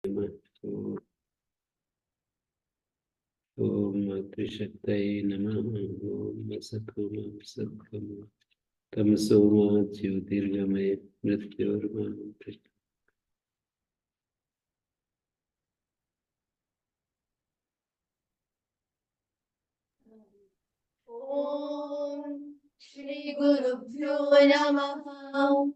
नमः। ओम मातृशक्तये नमः। ओम सद्गुरु सद्गुरु तमसो मा ज्योतिर्गमय मृत्योर्मा। ओम श्री गुरुभ्यो नमः।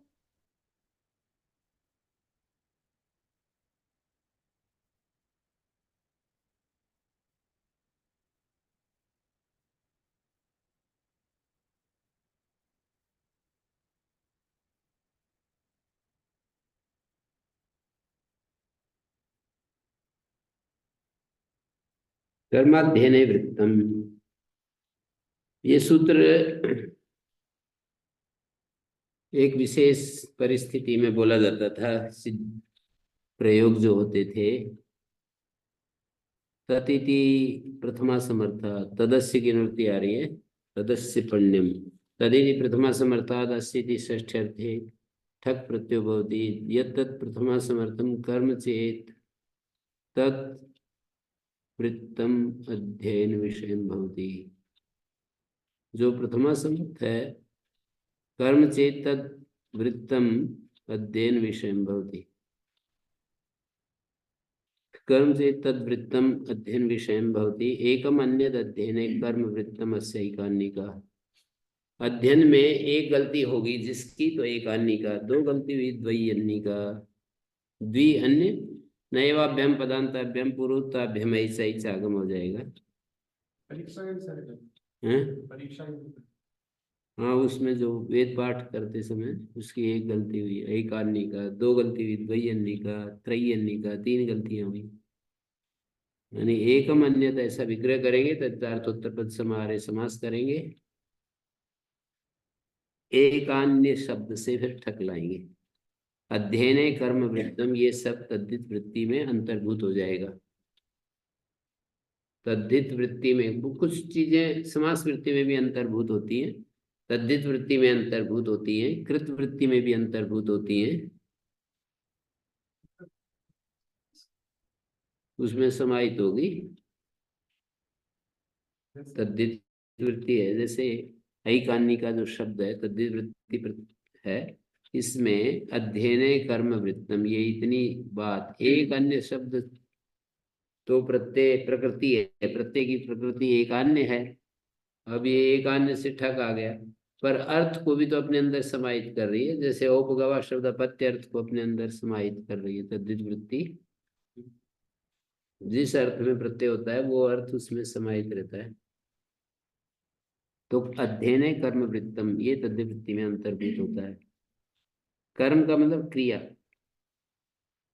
कर्माध्ययने वृत्तम, ये सूत्र एक विशेष परिस्थिति में बोला जाता था। प्रयोग जो होते थे, ततिति प्रथमा समर्था तदस्य की निवृत्ति आ रही है। तदस्य पण्यम तदिति प्रथमा समर्थाद अस्यति षष्ठ्यर्थे ठक प्रत्ययो भवति। यत् प्रथमा समर्थम कर्म चेत तत् वृत्तम अध्ययन विषयम भवति। जो प्रथमा समर्थ है, कर्म चेत तत् वृत्तम अध्ययन विषयम भवति। कर्म चेत तद वृत्तम अध्ययन विषयम भवति। एकम अन्यद अध्ययने कर्म वृत्तम अस्य एकान्निका। अध्ययन में एक गलती होगी जिसकी, तो एकान्निका। दो गलती हुई द्वयी अन्निका। द्वि अन्य नैवाभ्याम पदांताभ्याम पूर्वोत्ताभ्याम ऐसा ही आगम हो जाएगा। परीक्षा हाँ, उसमें जो वेद पाठ करते समय उसकी एक गलती हुई एकान्निका, दो गलती हुई द्वयन्निका, त्रयन्निका, तीन गलतियां हुई। यानी एकम अन्यथा ऐसा विग्रह करेंगे तदर्थोत्तर पद समाहारे समास करेंगे। एकान्य शब्द से फिर ठक लाएंगे। अध्ययन कर्म वृत्तम, ये सब तद्धित वृत्ति में अंतर्भूत हो जाएगा। तद्धित वृत्ति में कुछ चीजें समास वृत्ति में भी अंतर्भूत होती हैं, तद्धित वृत्ति में अंतर्भूत होती हैं, कृत वृत्ति में भी अंतर्भूत होती हैं, उसमें समाहित होगी। तद्धित वृत्ति है, जैसे ऐकान्नी का जो शब्द है तद्धित वृत्ति है। इसमें अध्ययन कर्म वृत्तम, ये इतनी बात। एक अन्य शब्द तो प्रत्यय प्रकृति है, प्रत्यय की प्रकृति एक अन्य है। अब ये एक अन्य से ठग आ गया, पर अर्थ को भी तो अपने अंदर समाहित कर रही है। जैसे औपगवा शब्द अपत्य अर्थ को अपने अंदर समाहित कर रही है तद्धित वृत्ति। जिस अर्थ में प्रत्यय होता है वो अर्थ उसमें समाहित रहता है। तो अध्ययन कर्म वृत्तम, ये तद्धित वृत्ति में अंतर्भूत होता है। कर्म का मतलब क्रिया।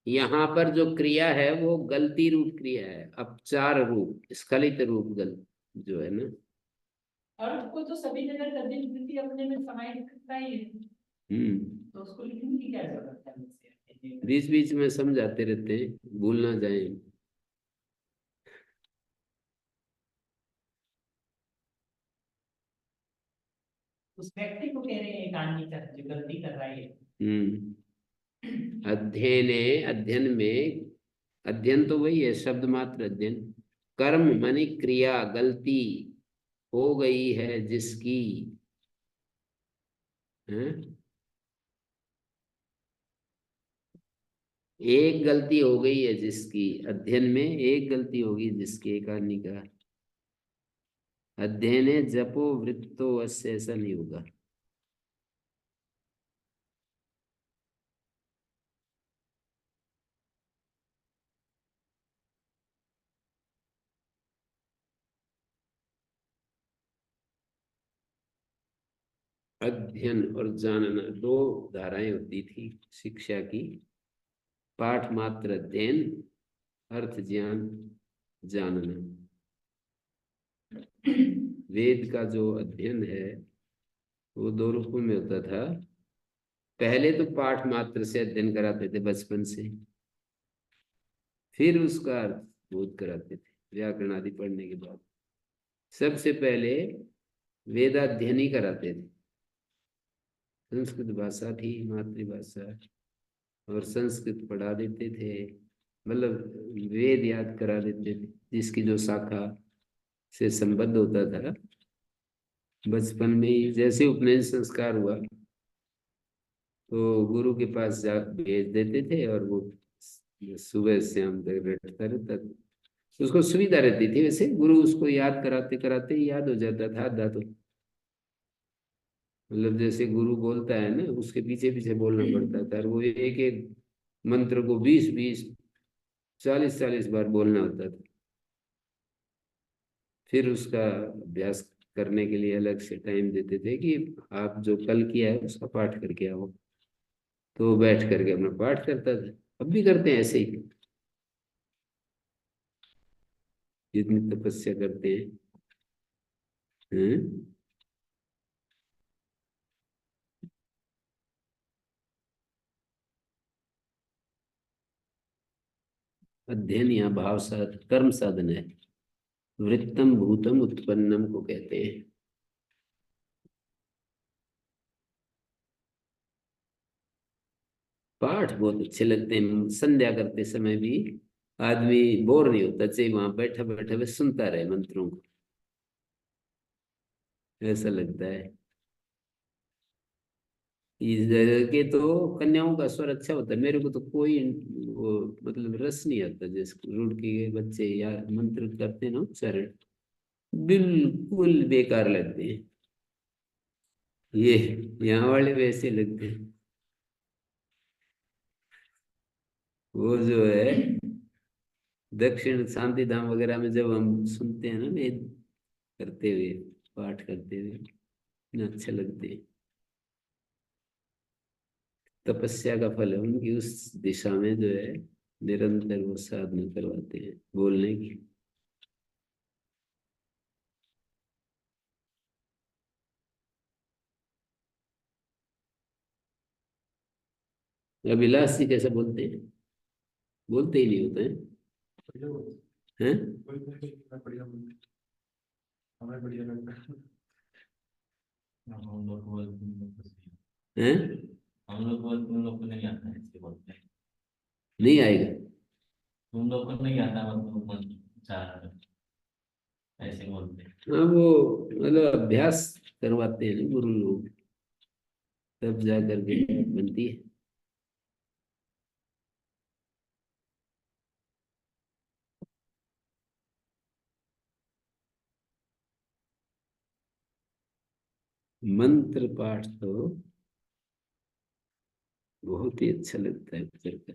यहाँ पर जो क्रिया है वो गलती रूप क्रिया है, अपचार रूप, स्खलित रूप गल जो है ना। अर्थ को तो सभी जगह तद्धित वृत्ति अपने में समाहित करता ही है, तो उसको लिखने की क्या जरूरत है? बीच बीच में समझाते रहते हैं, भूल ना जाए। उस व्यक्ति को कह रहे हैं एकान्नी कर, जो गलती कर रहा है। अध्ययन, अध्ययन में अध्ययन तो वही है, शब्द मात्र अध्ययन। कर्म मानी क्रिया, गलती हो गई है जिसकी है? एक गलती हो गई है जिसकी, अध्ययन में एक गलती होगी जिसकी, एकान्नी का। अध्ययन जपो वृत्तो अस्य, ऐसा नहीं होगा। अध्ययन और जानना दो धाराएं होती थी शिक्षा की। पाठ मात्र अध्ययन, अर्थ ज्ञान जानना। वेद का जो अध्ययन है वो दो रूपों में होता था। पहले तो पाठ मात्र से अध्ययन कराते थे बचपन से, फिर उसका अर्थ बोध कराते थे व्याकरण आदि पढ़ने के बाद। सबसे पहले वेदाध्ययन ही कराते थे। संस्कृत भाषा थी मातृभाषा, और संस्कृत पढ़ा देते थे। मतलब वेद याद करा देते थे, जिसकी जो शाखा से संबद्ध होता था। बचपन में ही जैसे उपनयन संस्कार हुआ तो गुरु के पास जा भेज देते थे, और वो सुबह से शाम तक रटता रहता था। उसको सुविधा रहती थी, वैसे गुरु उसको याद कराते कराते ही याद हो जाता था आधा तो। मतलब जैसे गुरु बोलता है ना, उसके पीछे पीछे बोलना पड़ता था, और वो एक एक मंत्र को 20-20 40-40 बार बोलना होता था। फिर उसका अभ्यास करने के लिए अलग से टाइम देते थे कि आप जो कल किया है उसका पाठ करके आओ। तो वो बैठ करके अपना पाठ करता था। अब भी करते हैं ऐसे ही, जितनी तपस्या करते हैं। हम्म। अध्ययन या भाव साध कर्म साधन है। वृत्तम भूतम उत्पन्नम को कहते हैं। पाठ बहुत अच्छे लगते हैं, संध्या करते समय भी आदमी बोर नहीं होता, चाहे वहां बैठा बैठा बस सुनता रहे मंत्रों को, ऐसा लगता है। इस जगह के तो कन्याओं का स्वर अच्छा होता है, मेरे को तो कोई वो मतलब रस नहीं आता। जैसे रुड़की के बच्चे या मंत्र करते हैं ना उच्चारण, बिल्कुल बेकार लगते हैं। ये यहाँ वाले वैसे लगते हैं। वो जो है दक्षिण शांति धाम वगैरह में जब हम सुनते हैं ना वेद करते हुए, पाठ करते हुए, इतना अच्छा लगते हैं। तपस्या का फल है उनकी, उस दिशा में जो है निरंतर वो साधना करवाते हैं बोलने की। अभिलाष जी कैसे बोलते हैं? बोलते ही नहीं होते हैं। हैं? हम लोग को हैं? हम लोग को तुम लोग को नहीं आता है इसके बोलते हैं। नहीं आएगा। तुम लोग को नहीं आता मतलब चार ऐसे बोलते हैं। हाँ, वो मतलब अभ्यास करवाते हैं ना गुरु लोग, तब जा करके बनती है। मंत्र पाठ तो बहुत ही अच्छा लगता है करके।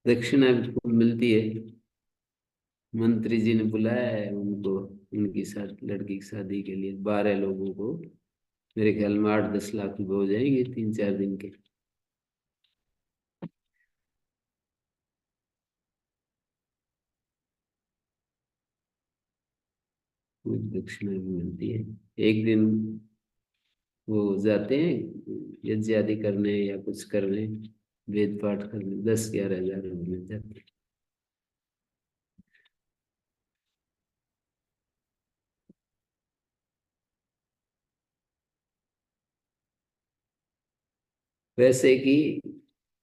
दक्षिणा भी मिलती है। मंत्री जी ने बुलाया है उनको, उनकी साथ लड़की की शादी के लिए 12 लोगों को। मेरे ख्याल में 8-10 लाख रुपए हो जाएंगे 3-4 दिन के। कुछ दक्षिणा भी मिलती है। एक दिन वो जाते हैं यज्ञ आदि करने या कुछ करने, वेद पाठ करने, 10-11 हजार मिल जाते हैं। वैसे कि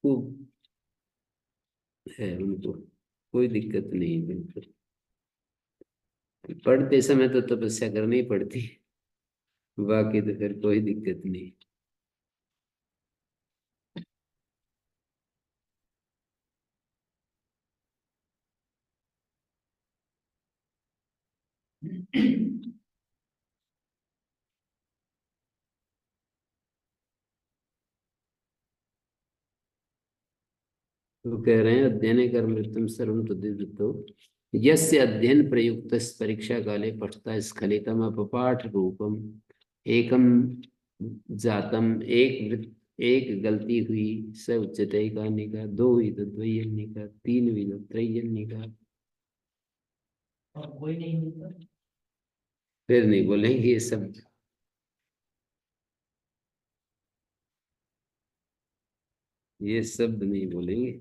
खूब है उनको, कोई दिक्कत नहीं बिल्कुल। पढ़ते समय तो तपस्या करनी ही पड़ती है, बाकी तो फिर कोई दिक्कत नहीं। तो कह रहे हैं अध्ययन कर्मृतम सर्वम तद्विदो, यस्य अध्ययन प्रयुक्त परीक्षा काले पठता स्खलितम अपपाठ रूपम एकम जातम, एक गलती हुई स उच्यते का, दो विद द्वयनिका, तीन विद त्रयनिका। और कोई नहीं मिलता। फिर नहीं बोलेंगे ये सब, ये शब्द नहीं बोलेंगे।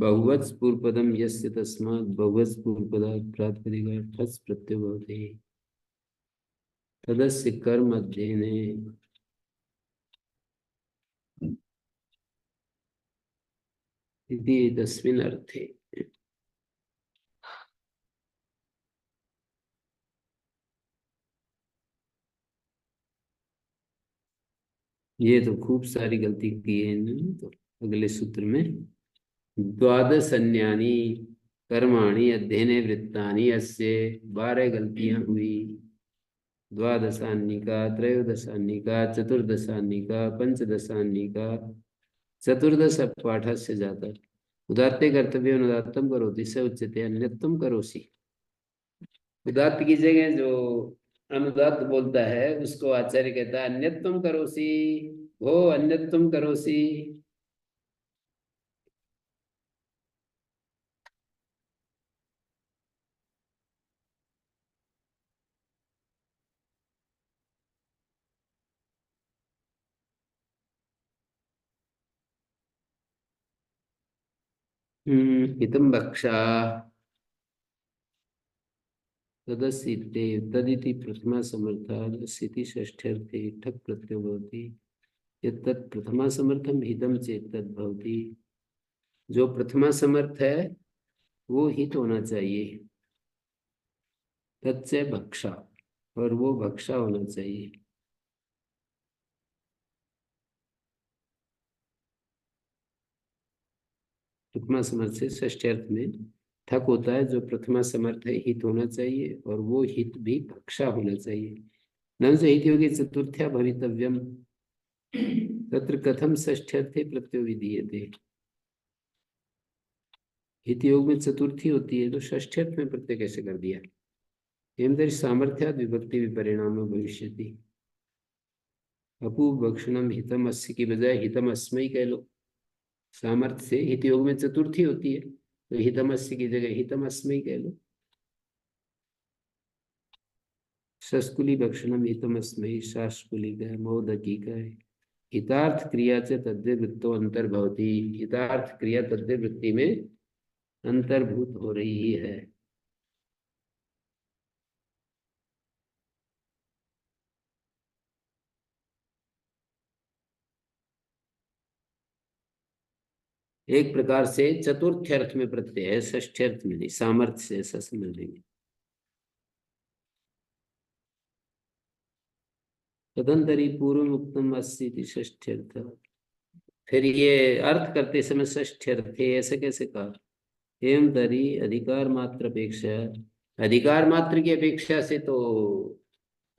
बहुवचन पूर्वपदम यस्य तस्मात् बहुवचन पूर्वपदात् प्रातिपदिकात् ठस् प्रत्ययो भवति तदस्य कर्म अध्ययने इति तस्मिन् अर्थे। ये तो खूब सारी गलती की है इन्होंने। तो अगले सूत्र में द्वादश अन्यानि कर्माणि अध्ययने वृत्तानि अस्य 12 गलतियां हुई। द्वादशान्निका, त्रयोदशान्निका, चतुर्दशान्निका, पंचदशान्निका, चतुर्दश पाठ से जाता उदात्ते कर्तव्य अनुदात्तम करोति स उच्यते अन्यत्तम करोसि। उदात्त की जगह जो अनुदात्त बोलता है उसको आचार्य कहता है अन्यत्तम करोसि, हो अन्यत्तम करोसि। हितम बक्षा तदस्यते तदिति प्रथमा समर्थात् स्थिति षष्ठ्यर्थे ठक् प्रत्ययो भवति यत्तत् प्रथमा समर्थम हितम चेत तद् भवति। जो प्रथमा समर्थ है वो हित होना चाहिए, तत्से भक्षा, और वो भक्षा होना चाहिए। प्रथमा समर्थ से षष्ठ्यर्थ में ठक होता है। जो प्रथमा समर्थ है हित होना चाहिए, और वो हित भी भक्षा होना चाहिए। न से हित योगी चतुर्थ्या भवितव्यम तत्र कथम षष्ठ्यर्थे प्रत्ययो विधीयते। हित योग में चतुर्थी होती है तो षष्ठ्यर्थ में प्रत्यय कैसे कर दिया। एवं तरी सामर्थ्याद विभक्ति विपरिणाम भविष्यति। अपू भक्षणम हितम अस्य की बजाय हितम अस्मै कह लो। सामर्थ्य से हित योग में चतुर्थी होती है तो हितम अस्य की जगह हितम अस्मै कह लो। शस्कुली भक्षणम हितम अस्मै शास्कुली का मोदकी का है। हितार्थ क्रिया से तद्य वृत्तो अंतर्भवती। हितार्थ क्रिया तद्य वृत्ति में अंतर्भूत हो रही है। एक प्रकार से चतुर्थ अर्थ में प्रत्यय है, षष्ठ अर्थ में नहीं। सामर्थ्य से ऐसा समझ लेंगे। तदंतरी पूर्व उत्तम अस्सी षष्ठ्यर्थ। फिर ये अर्थ करते समय षष्ठ्यर्थ ऐसे कैसे कहा। एवं तरी अधिकार मात्र अपेक्षा, अधिकार मात्र की अपेक्षा से तो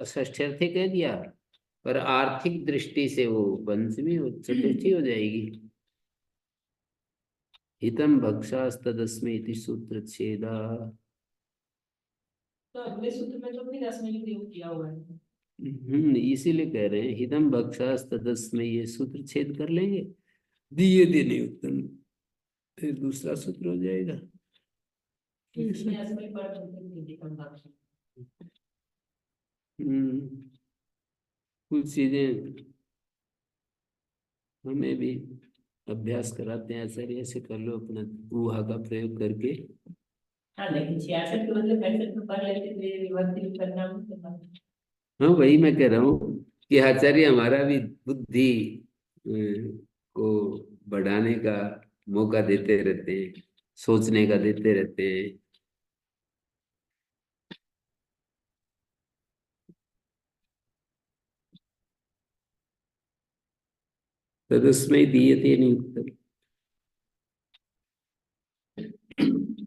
षष्ठ्यर्थ कह दिया, पर आर्थिक दृष्टि से वो पंचमी और चतुर्थी हो जाएगी। हितम भक्षास्तदस्मै इति सूत्र छेदा। तो अगले सूत्र में तो फिर अस्मै प्रयोग किया हुआ है। इसीलिए कह रहे हैं हितम भक्षास्तदस्मै, ये सूत्र छेद कर लेंगे। दिए देने उत्तम, फिर दूसरा सूत्र हो जाएगा। इसलिए अस्मै पर हितम भक्षा। कुछ चीजें हमें भी अभ्यास कराते हैं आचार्य, ऐसे कर लो अपना ऊहा का प्रयोग करके। हाँ लेकिन 66 के बदले 65 में पढ़ लेते थे विभक्ति विपरिणाम के बाद। हाँ वही मैं कह रहा हूँ कि आचार्य हमारा भी बुद्धि को बढ़ाने का मौका देते रहते हैं, सोचने का देते रहते हैं। तदस्मै दीयते नियुक्तम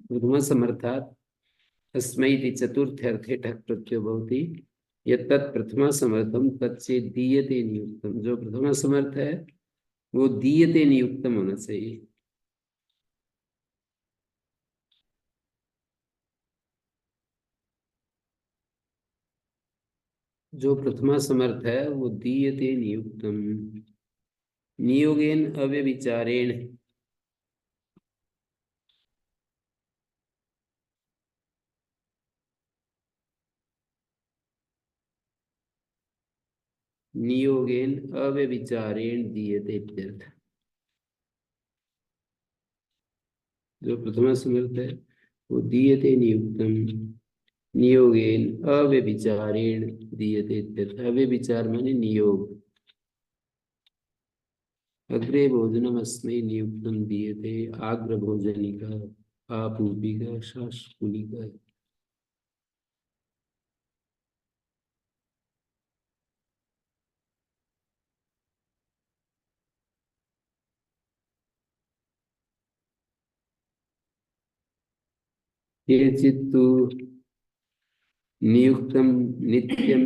प्रथमा समर्थात् अस्मै इति चतुर्थे अर्थे ठक् प्रत्ययो भवति यत्तत् प्रथमा समर्थम तत्से दीयते नियुक्तम। जो प्रथमा समर्थ है वो दीयते नियुक्तम होना चाहिए। जो प्रथमा समर्थ है वो दीयते नियुक्तम। नियोगेन अव्यभिचारेण, नियोगेन अव्यभिचारेण दीयते इत्यर्थ। जो प्रथमा समर्थ है वो दीयते नियुक्तम नियोगेन अव्यभिचारेण दीयते इत्यतः। अव्यभिचार माने नियोग। अग्रे भोजनमस्मै नियुक्तं दीयते आग्र भोजनिका आपूपिका शास्कुलिका। केचित् तु नियुक्तं नित्यम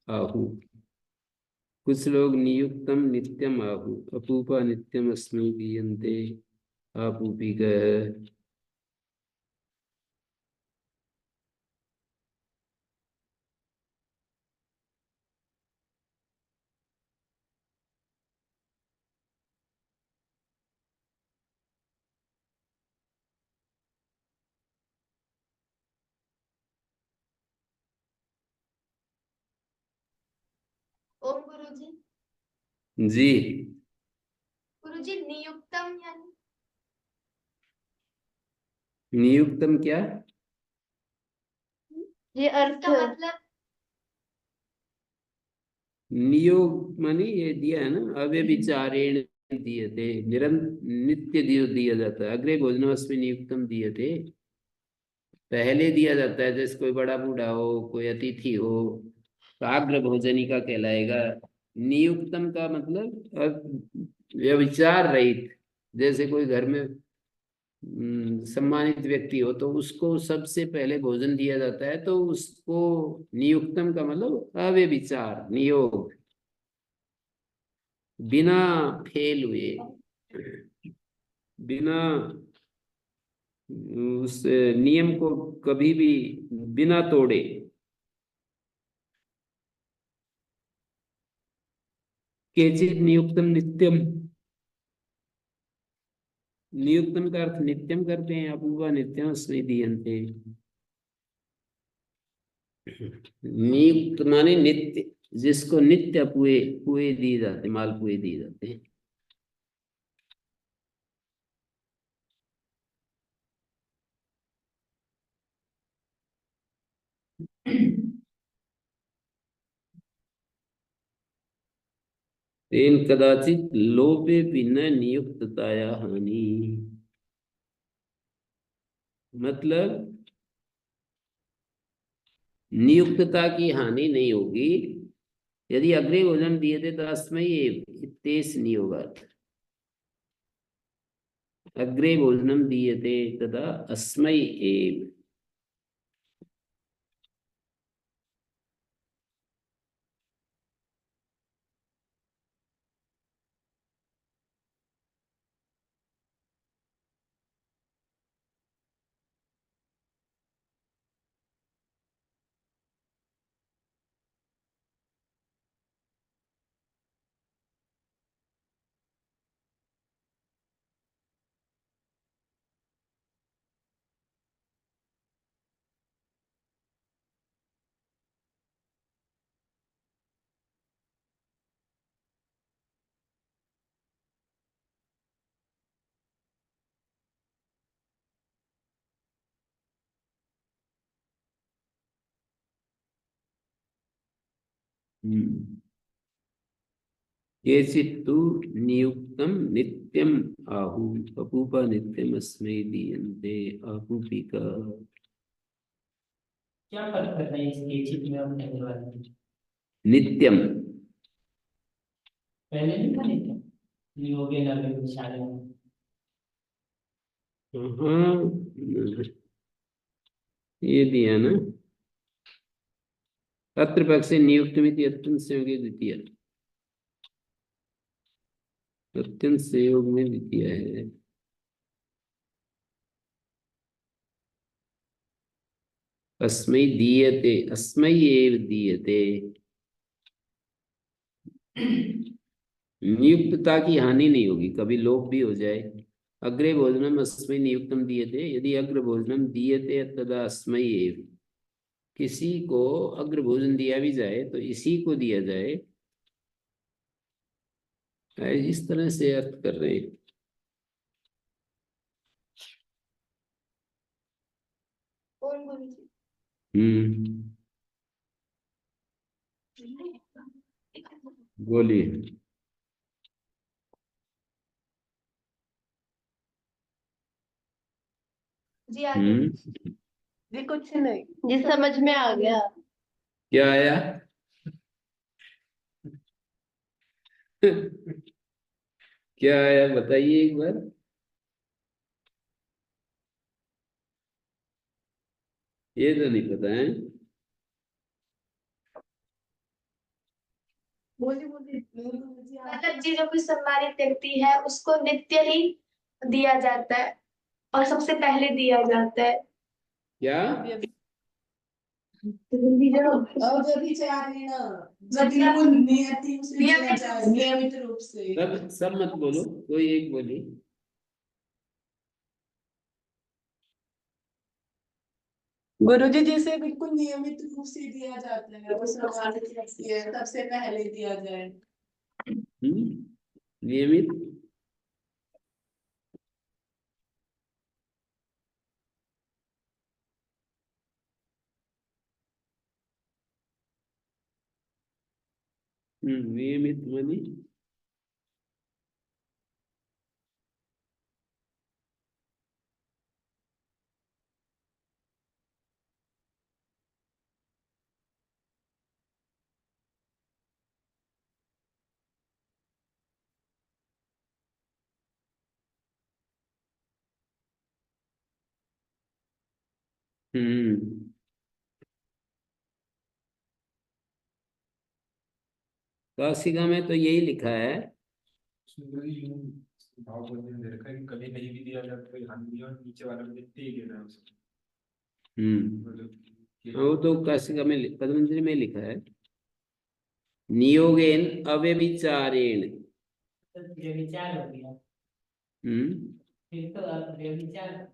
आहु। कुछ लोग नियुक्तम नित्यम आहु अपूपा नित्यम अस्मै दीयन्ते आपूपिका। ओम गुरुजी। जी गुरुजी नियुक्तम यानी नियुक्तम क्या? ये अर्थ का मतलब नियोग माने ये दिया है ना, अव्यभिचारेण दीयते, नित्य दिया जाता है। अग्रे भोजनमस्मै नियुक्तम दीयते, पहले दिया जाता है। जैसे कोई बड़ा बूढ़ा हो, कोई अतिथि हो तो आग्र भोजनी का कहलाएगा। नियुक्तम का मतलब व्यभिचार रहित। जैसे कोई घर में सम्मानित व्यक्ति हो तो उसको सबसे पहले भोजन दिया जाता है, तो उसको नियुक्तम का मतलब अव्यभिचार नियोग, बिना फेल हुए, बिना उस नियम को कभी भी बिना तोड़े। केचित् नियुक्तम नित्यम, नियुक्तम का अर्थ नित्यम करते हैं। अपूर्वा नित्यम अस्मै दीयन्ते। नियुक्त माने नित्य, जिसको नित्य पुए पुए दिए जाते, मालपुए दिए जाते हैं। तेन कदाचित लोपे बिना नियुक्तताया हानि। मतलब नियुक्तता की हानि नहीं होगी यदि अग्रे भोजन दिए थे तो अस्मै एव इत्येष नियोगात्। अग्रे भोजनम दीयते तदा अस्मै एव। केचित्तु नियुक्तम नित्यम आहु अपूपा नित्यम अस्मै दीयन्ते आपूपिका। क्या फर्क करता है इस केचित में और पहले वाले में? नित्यम पहले नहीं था नित्य नियोगे नवे विचारे हाँ, ये दिया ना। अत्र पक्षे नियुक्तमिति अत्यंत संयोगे द्वितीय, अत्यंत संयोग में द्वितीय है। अस्मै दीयते, अस्मै एव दीयते। नियुक्तता की हानि नहीं होगी, कभी लोप भी हो जाए। अग्रे भोजनम अस्मै नियुक्तम दीयते, यदि अग्र भोजनम दीयते तदा अस्मै एव, किसी को अग्र भोजन दिया भी जाए तो इसी को दिया जाए, इस तरह से अर्थ कर रहे हैं। गुरुजी। बोलिए। जी आगे। जी कुछ नहीं, जी समझ में आ गया। क्या आया? क्या आया बताइए एक बार। ये तो नहीं पता है। बोलिए बोलिए। मतलब जी जो कोई सम्मानित व्यक्ति है उसको नित्य ही दिया जाता है और सबसे पहले दिया जाता है। क्या? बिल्कुल नियमित रूप से। सब मत बोलो, कोई एक बोली। गुरुजी जिसे बिल्कुल नियमित रूप से दिया जाता है वो सम्मानित व्यक्ति है, सबसे पहले दिया जाए। नियमित। नियमित मानी। हम्म। काशिका में तो यही लिखा है। उसमें यूं भाव बोलने में दे रखा है कि कभी नहीं भी दिया जाता कोई हानि नहीं, और नीचे वाला भी दे ही देना है उसको। वो तो काशिका में पतंजलि में लिखा है, नियोगेन अव्यभिचारेण। व्यभिचार हो गया, हम्म। फिर तो अब व्यभिचार।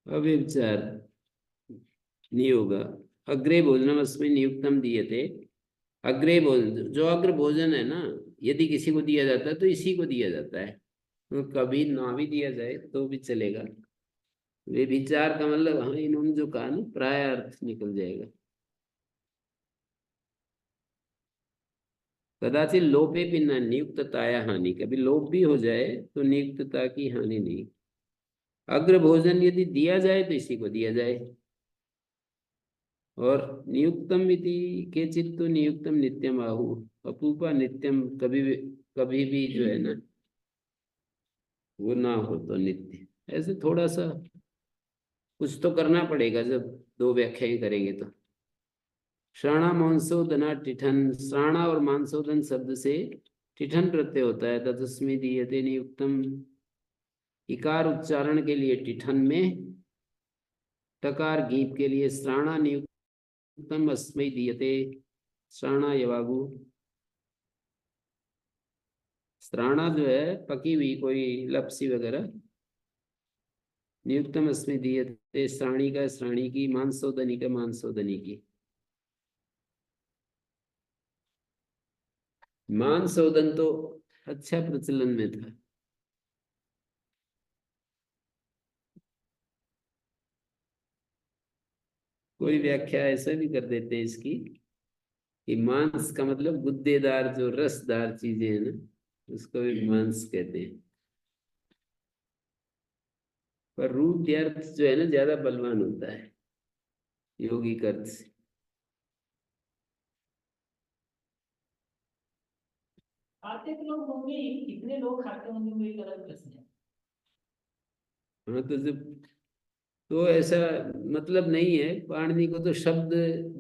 अव्यभिचार नियोग। अग्रे भोजनमस्मै नियुक्तम दीयते। अग्रे भोजन, जो अग्र भोजन है ना, यदि किसी को दिया जाता है तो इसी को दिया जाता है। तो कभी ना भी दिया जाए तो भी चलेगा। वे विचार का मतलब, हाँ इन्होंने जो कहा ना, प्राय अर्थ निकल जाएगा। कदाचित लोपे भी न नियुक्तताया हानि, कभी लोप भी हो जाए तो नियुक्तता की हानि नहीं। अग्र भोजन यदि दिया जाए तो इसी को दिया जाए। और नियुक्तम इति केचित् तो नियुक्तम नित्यम आहु। अपूपा नित्यम, कभी भी जो है ना, वो ना हो तो नित्य। ऐसे थोड़ा सा कुछ तो करना पड़ेगा जब दो व्याख्याएं करेंगे तो। श्राणा मांसोदना टिठन, श्राणा और मांसोदन शब्द से टिठन प्रत्यय होता है। तदस्मी दीयते नियुक्तम, इकार उच्चारण के लिए टिठन में, टकार गीत के लिए श्राणा नियुक्तम अस्मै दीयते। श्राणा यवागु। श्राणा जो है पकी हुई कोई लपसी वगैरह। नियुक्तम अस्मै दीयते, श्राणी का श्राणी की, मांसोदनी का मांसोदनी की। मांसोदन तो अच्छा प्रचलन में था। कोई व्याख्या ऐसा भी कर देते हैं इसकी कि मांस का मतलब गुद्देदार जो रसदार चीजें हैं ना, उसको भी मांस कहते हैं। पर रूप अर्थ जो है ना ज्यादा बलवान होता है यौगिक अर्थ से। खाते तो लोग होंगे ही, कितने लोग खाते होंगे वो एक अलग प्रश्न है। हाँ तो जब, तो ऐसा मतलब नहीं है। पाणिनि को तो शब्द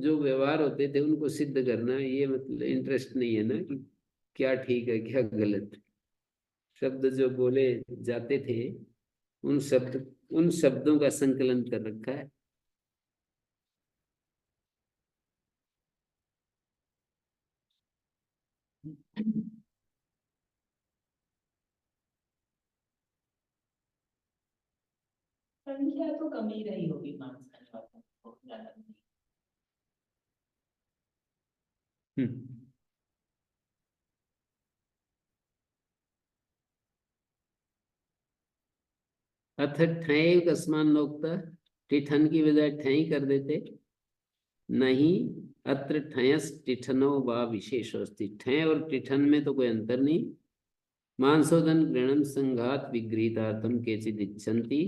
जो व्यवहार होते थे उनको सिद्ध करना, ये मतलब इंटरेस्ट नहीं है ना कि क्या ठीक है क्या गलत। शब्द जो बोले जाते थे, उन शब्दों का संकलन कर रखा है। संख्या तो कम ही रही होगी मांस खाने वालों की, बहुत ज्यादा नहीं। हम्म। अथ ठय कस्मान नोक्ता, टिठन की बजाय ठय कर देते। नहीं, अत्र ठयस टिठनो वा विशेषोस्ति, ठय और टिठन में तो कोई अंतर नहीं। मांसोदन ग्रहणम संघात विगृहीतार्थम केचिद इच्छन्ति,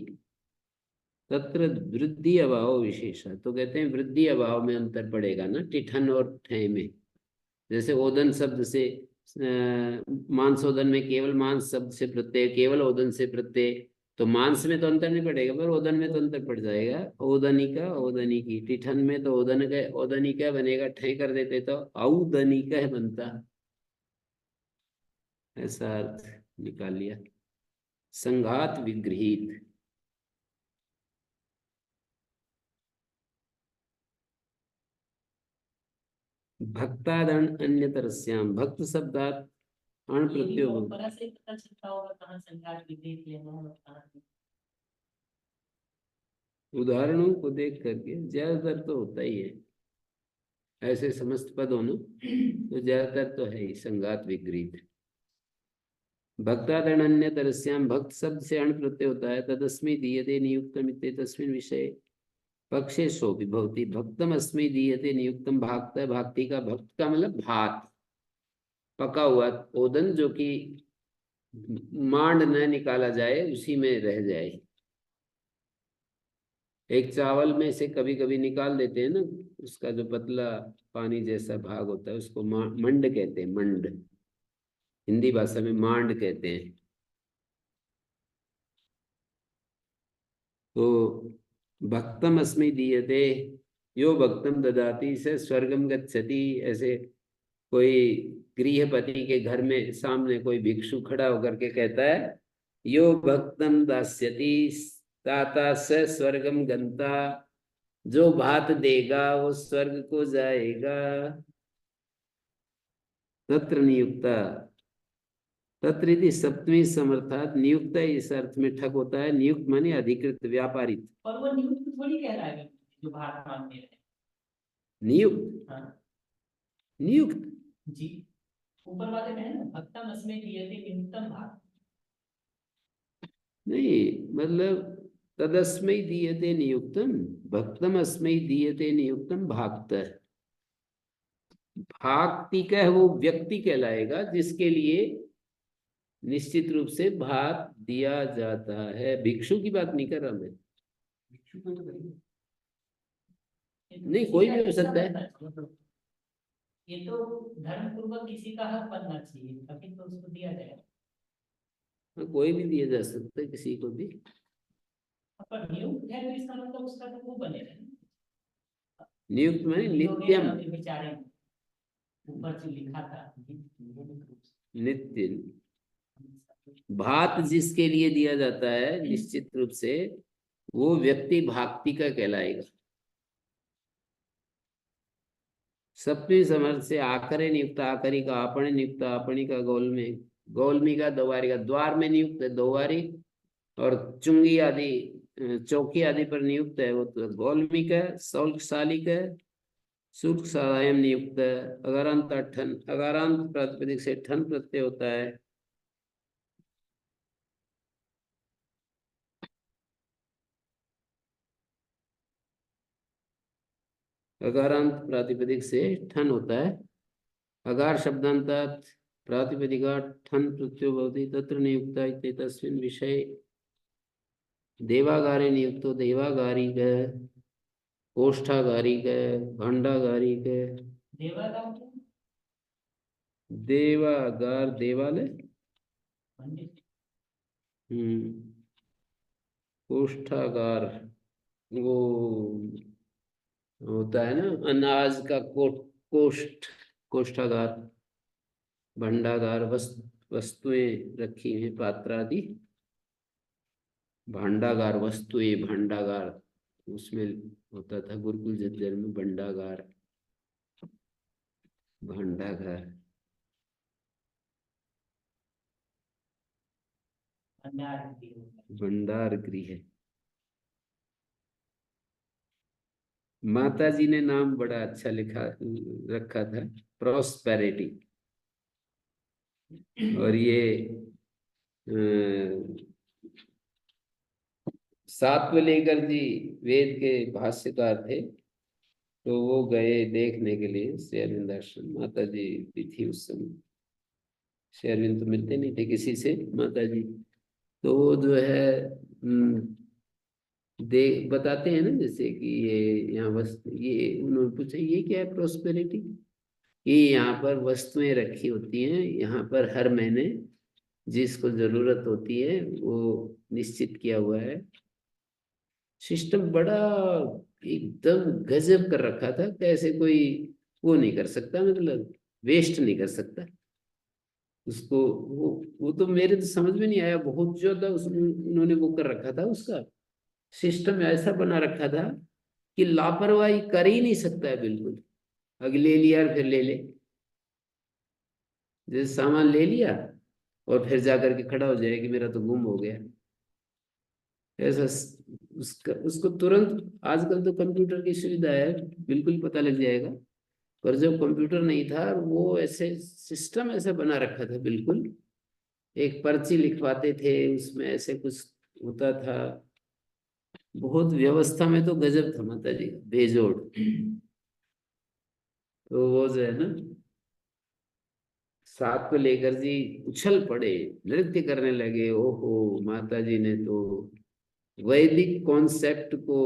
तत्र वृद्धि अभाव विशेष। तो कहते हैं वृद्धि अभाव में अंतर पड़ेगा ना टिठन और ठय में। जैसे ओदन शब्द से मांसोदन में केवल मांस शब्द से प्रत्यय, केवल ओदन से प्रत्यय, तो मांस में तो अंतर नहीं पड़ेगा, पर ओदन में तो अंतर पड़ जाएगा। ओदनिका ओदनिकी, टिठन में तो ओदन का ओदनिका बनेगा, ठय कर देते तो औदनिका बनता। ऐसा अर्थ निकाल लिया। संघात विगृहीत, भक्तादण अन्यतरस्याम, भक्त शब्दात अण प्रत्यय हो। परंपरा से पता चलता होगा कहाँ संघात विपरीत लेना है और कहाँ नहीं। उदाहरणों को देख करके ज्यादातर तो होता ही है, ऐसे समस्त पद हो ना तो ज्यादातर तो है ही संघात विपरीत। भक्तादण अन्यतरस्याम, भक्त शब्द से अण प्रत्यय होता है। तदस्मै दीयते नियुक्तम इत्ते तस्मिन् विषये पक्षे सोपि भवति। भक्तम अस्मै दीयते नियुक्तम, भागता है, भागती का, भक्त का मतलब भात, पका हुआ ओदन जो कि मांड न निकाला जाए, उसी में रह जाए। एक चावल में से कभी कभी निकाल देते हैं ना, उसका जो पतला पानी जैसा भाग होता है उसको मंड कहते हैं। मंड हिंदी भाषा में मांड कहते हैं। तो भक्तम अस्मै दीयते, यो भक्तम ददाति से स्वर्गम गच्छति। ऐसे कोई गृहपति के घर में सामने कोई भिक्षु खड़ा होकर के कहता है, यो भक्तम दास्यति ताता स स्वर्गम गंता, जो भात देगा वो स्वर्ग को जाएगा। तत्र नियुक्ता, तत्र यदि सप्तमी समर्थात, नियुक्त इस अर्थ में ठक होता है। नियुक्त माने अधिकृत, व्यापारित। और वो नियुक्त थोड़ी कह रहा है जो भात मांगते हैं। नियुक्त, हाँ नियुक्त जी, ऊपर वाले में है ना, भक्तम अस्मै दीयते नियुक्तम भात। नहीं, मतलब तदस्मै दीयते नियुक्तम, भक्तम अस्मै दीयते नियुक्तम भाक्त। भाक्ति का वो व्यक्ति कहलाएगा जिसके लिए निश्चित रूप से भात दिया जाता है। भिक्षु की बात नहीं कर रहा मैं। भिक्षु को तो करेंगे। नहीं, कोई भी हो सकता है। ये तो धर्म पूर्वक किसी का हक बनना चाहिए, तभी तो उसको दिया जाएगा। कोई भी दिया जा सकता है, किसी को भी। पर नियुक्त है तो इसका मतलब उसका तो वो बनेगा। नियुक्त में नित्यम, बेचारे ऊपर जो लिखा था नित्य। भात जिसके लिए दिया जाता है निश्चित रूप से, वो व्यक्ति भाक्ति का कहलाएगा। सप्तमी समर्थ से आकरे नियुक्त, आकरी का, आपण नियुक्त, आपणी का, गोल में, गोलमी का, दोवारी का, द्वार में नियुक्त है दोवारी, और चुंगी आदि चौकी आदि पर नियुक्त है वो तो गोलमी का। सौल्कशाली का, शुल्क सायम नियुक्त है। अगारांत ठन, अगारांत प्रातिपदिक से ठन प्रत्यय होता है। अगारांत प्रातिपदिक से ठन होता है। अगार शब्दांतात प्रातिपदिका ठन प्रत्ययो भवति, तत्र नियुक्ता इति तस्मिन् विषये देवागारे नियुक्तो, देवागारी का, कोष्ठागारी का, भंडागारी का। देवागार क्या? देवागार देवालय। पंडित। कोष्ठागार वो होता है ना अनाज का कोष्ठ, कोष्ठागार। भंडागार वस्तुएं रखी हैं, पात्र आदि। भांडागार वस्तुएं, भंडागार उसमें होता था गुरुकुल झज्जर में, भंडागार, भंडागार। भंडार गृह। माता जी ने नाम बड़ा अच्छा लिखा रखा था, प्रॉस्पेरिटी। और ये सात्वलेकर जी वेद के भाष्यकार थे, तो वो गए देखने के लिए श्री अरविंद आश्रम। माता जी भी थी उस समय। श्री अरविंद तो मिलते नहीं थे किसी से, माता जी। तो वो जो है बताते हैं ना, जैसे कि ये यहाँ ये उन्होंने पूछा ये क्या है प्रोस्पेरिटी। ये यहाँ पर वस्तुएं रखी होती हैं, यहाँ पर हर महीने जिसको जरूरत होती है वो निश्चित किया हुआ है। सिस्टम बड़ा एकदम गजब कर रखा था, कैसे कोई वो नहीं कर सकता, मतलब वेस्ट नहीं कर सकता उसको। वो तो मेरे तो समझ में नहीं आया, बहुत ज्यादा उन्होंने वो कर रखा था। उसका सिस्टम ऐसा बना रखा था कि लापरवाही कर ही नहीं सकता है बिल्कुल। अगर ले लिया और फिर ले ले, जैसे सामान ले लिया और फिर जाकर के खड़ा हो जाए कि मेरा तो गुम हो गया, ऐसा उसका उसको तुरंत। आजकल तो कंप्यूटर की सुविधा है, बिल्कुल पता लग जाएगा। पर जब कंप्यूटर नहीं था, वो ऐसे सिस्टम ऐसे बना रखा था बिल्कुल। एक पर्ची लिखवाते थे, उसमें ऐसे कुछ होता था। बहुत व्यवस्था में तो गजब था माता जी का, बेजोड़। तो वो जो है ना, साथ को लेकर जी उछल पड़े, नृत्य करने लगे। ओहो, माता जी ने तो वैदिक कॉन्सेप्ट को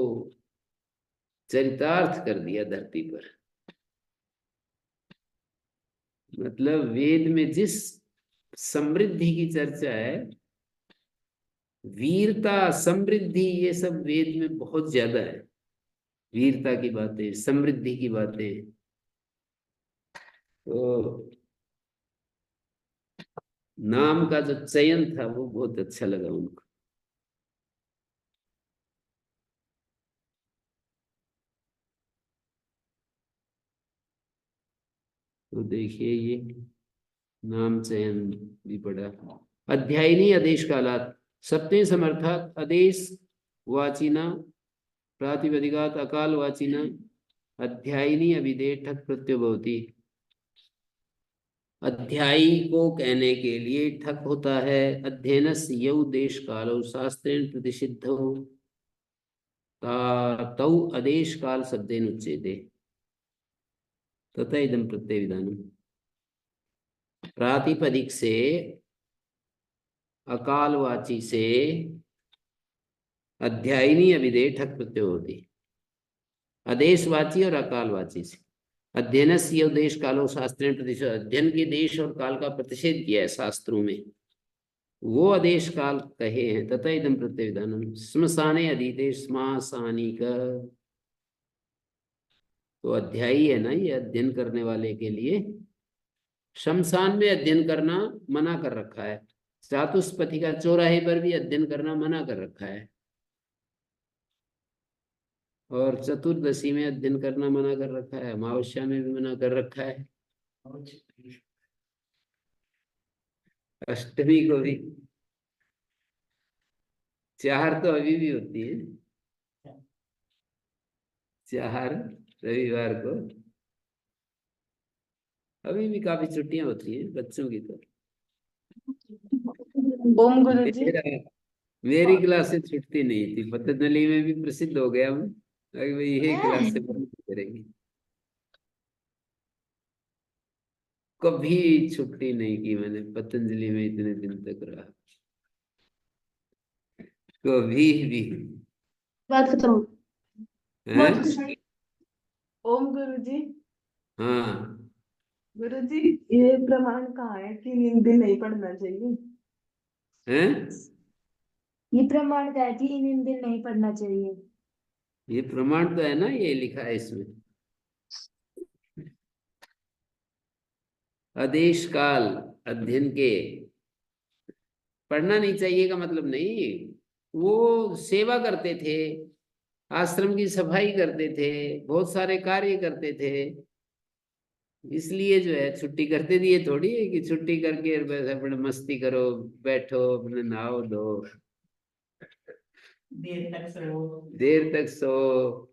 चरितार्थ कर दिया धरती पर। मतलब वेद में जिस समृद्धि की चर्चा है, वीरता, समृद्धि, ये सब वेद में बहुत ज्यादा है। वीरता की बातें, समृद्धि की बातें। तो नाम का जो चयन था वो बहुत अच्छा लगा उनको। तो देखिए ये नाम चयन भी पड़ा। अध्यायनी आदेश कालात सप्तमी समर्थात आदेश वाचिना प्रातिपदिकात अकाल वाचिना अध्यायनी अभिधेय ठक प्रत्यय भवति। अध्यायी को कहने के लिए ठक होता है। अध्ययनस्य यौ देश कालो शास्त्रेण प्रतिषिद्धौ तौ आदेश काल शब्देन उच्यते तथा इदं प्रत्यय विधानम। प्रातिपदिक से, अकालवाची से अध्यायनी अभिधेय ठक प्रत्यय होती। आदेशवाची और अकालवाची से। अध्ययन से देश कालो शास्त्रेण प्रतिषेध, अध्ययन के देश और काल का प्रतिषेध किया है शास्त्रों में, वो आदेश काल कहे हैं। तथा इदम प्रत्यय विधानम श्मशाने अधीते श्मशानी का। तो अध्यायी है ना, ये अध्ययन करने वाले के लिए शमशान में अध्ययन करना मना कर रखा है। चातुष्पथी का चौराहे पर भी अध्ययन करना मना कर रखा है, और चतुर्दशी में अध्ययन करना मना कर रखा है, अमावस्या में भी मना कर रखा है, अष्टमी को भी। चार तो अभी भी होती है, चार रविवार को अभी भी काफी छुट्टियां होती हैं बच्चों की। तो ओम गुरुजी। मेरी क्लास से छुट्टी नहीं थी, पतंजलि में भी प्रसिद्ध हो गया हूँ। अभी भाई यही क्लास से बंद करेंगे, कभी छुट्टी नहीं की मैंने पतंजलि में, इतने दिन तक रहा कभी भी। बात खत्म। हैं? ओम गुरुजी। हाँ, गुरुजी, ये प्रमाण कहाँ है कि इन दिन नहीं पढ़ना चाहिए? हैं? ये प्रमाण का है कि इन दिन नहीं पढ़ना चाहिए। ये प्रमाण तो है ना, ये लिखा है इसमें। आदेश काल अध्ययन के पढ़ना नहीं चाहिए का मतलब नहीं, वो सेवा करते थे, आश्रम की सफाई करते थे, बहुत सारे कार्य करते थे। इसलिए जो है छुट्टी करते थे। ये थोड़ी है कि छुट्टी करके बस अपने मस्ती करो, बैठो, अपने नहाओ धो, देर तक सो। देर तक सो,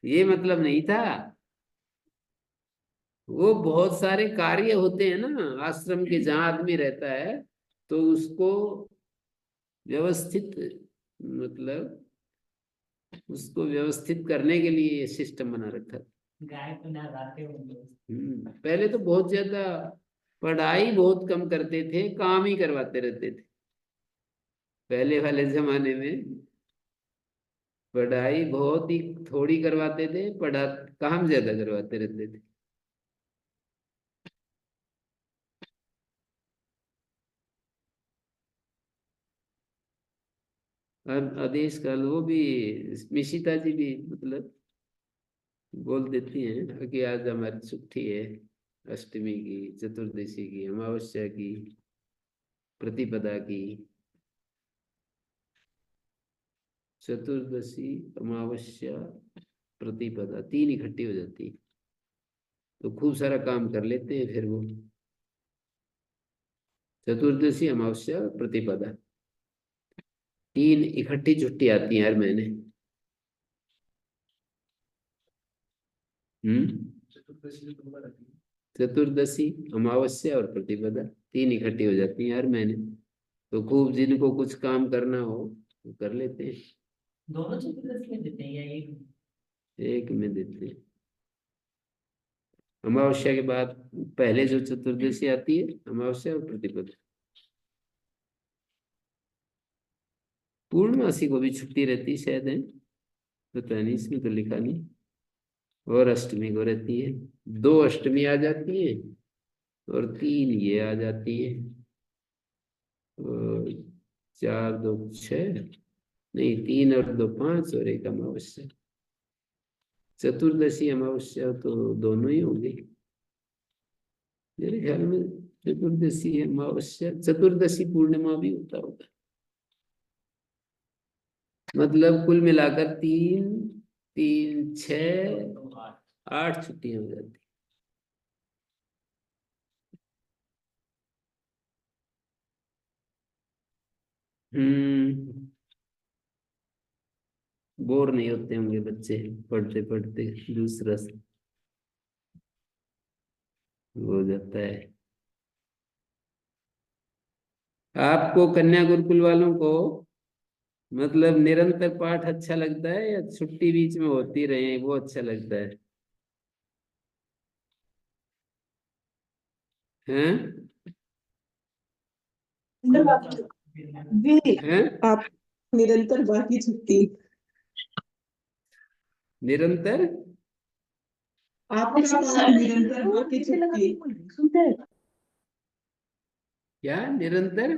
ये मतलब नहीं था। वो बहुत सारे कार्य होते हैं ना आश्रम के, जहाँ आदमी रहता है तो उसको व्यवस्थित मतलब उसको व्यवस्थित करने के लिए ये सिस्टम बना रखा था। गाय को नहलाते होंगे। पहले तो बहुत ज्यादा पढ़ाई बहुत कम करते थे, काम ही करवाते रहते थे। पहले वाले जमाने में पढ़ाई बहुत ही थोड़ी करवाते थे, पढ़ा काम ज्यादा करवाते रहते थे। और आदेश काल वो भी, मिशिता जी भी मतलब बोल देती हैं कि आज हमारी छुट्टी है, अष्टमी की, चतुर्दशी की, अमावस्या की, प्रतिपदा की। चतुर्दशी, अमावस्या, प्रतिपदा तीन इकट्ठी हो जाती है, तो खूब सारा काम कर लेते हैं फिर वो। चतुर्दशी, अमावस्या, प्रतिपदा, तीन इकट्ठी छुट्टी आती है हर महीने। चतुर्दशी तो दोबारा थी। चतुर्दशी, अमावस्या और प्रतिपदा तीन इकट्ठी हो जाती हैं हर महीने, तो खूब जिनको कुछ काम करना हो वो कर लेते हैं। दोनों चतुर्दशी में देते हैं या एक में देते हैं। अमावस्या के बाद पहले जो चतुर्दशी आती है, अमावस्या और प्रतिपदा। पूर्णमासी को भी छुट्टी रहती है शायद, है पता नहीं, इसमें तो लिखा नहीं। और अष्टमी को रहती है, दो अष्टमी आ जाती है और तीन ये आ जाती है। और चार दो छह, नहीं तीन और दो पांच और एक अमावस्या। चतुर्दशी अमावस्या तो दोनों ही होंगी मेरे ख्याल में। चतुर्दशी अमावस्या, चतुर्दशी पूर्णिमा भी होता होगा। मतलब कुल मिलाकर तीन तीन छह आठ छुट्टियां हो जाती। बोर नहीं होते होंगे बच्चे पढ़ते पढ़ते, दूसरा हो जाता है। आपको कन्या गुरुकुल वालों को मतलब निरंतर पाठ अच्छा लगता है या छुट्टी बीच में होती रहे वो अच्छा लगता है? हैं? जी, हैं? आप निरंतर बाकी छुट्टी निरंतर आपके साथ निरंतर बाकी छुट्टी क्या निरंतर?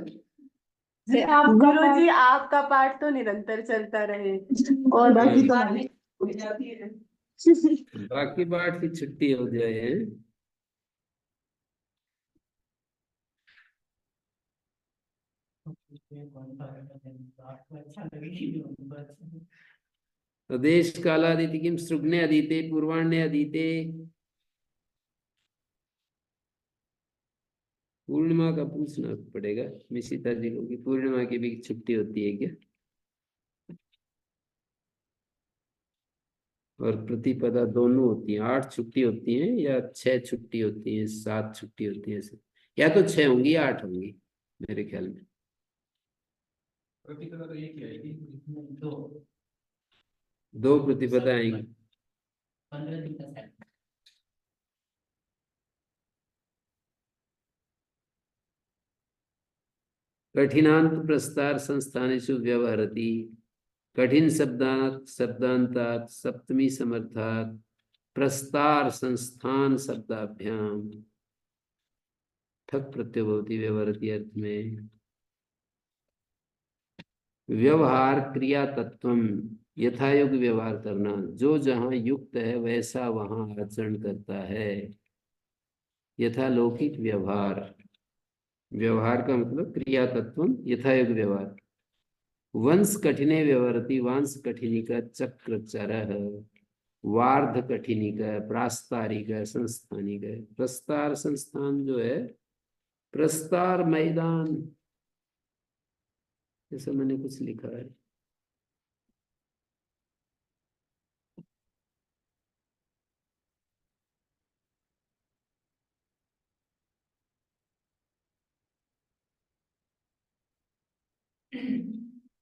गुरु जी आपका पाठ तो निरंतर चलता रहे और बाकी तो हो जाती है। बाकी पाठ की छुट्टी हो जाए, हैं? आपको अच्छा लगेगी उनको अच्छा। देश कालादिति किम सृग्ने अधीते पूर्वाण्य अधीते। पूर्णिमा का पूछना पड़ेगा मिशिता जी को कि पूर्णिमा की भी छुट्टी होती है क्या, और प्रतिपदा दोनों होती है। 8 छुट्टी होती है या 6 छुट्टी होती है, 7 छुट्टी होती है ऐसे, या तो 6 होंगी या 8 होंगी मेरे ख्याल में। प्रतिपदा तो एक ही आएगी। दो, दो प्रतिपदा आएंगी। 15 दिन का सेट। कठिनांत प्रस्तार संस्थानेषु व्यवहरति। कठिन शब्दांतात सप्तमी समर्थात प्रस्तार संस्थान शब्दाभ्याम ठक प्रत्यय भवति व्यवहरति अर्थ में। व्यवहार क्रिया तत्वम, यथायोग्य व्यवहार करना, जो जहाँ युक्त है वैसा वहाँ आचरण करता है। यथालौकिक व्यवहार, व्यवहार का मतलब क्रिया तत्वम यथायोग्य व्यवहार। वंश कठिने व्यवहरति, वांश कठिनी का चक्र चरह, वार्ध कठिनी का प्रास्तारिक संस्थानिक है। प्रस्तार संस्थान जो है, प्रस्तार मैदान, ऐसा मैंने कुछ लिखा है।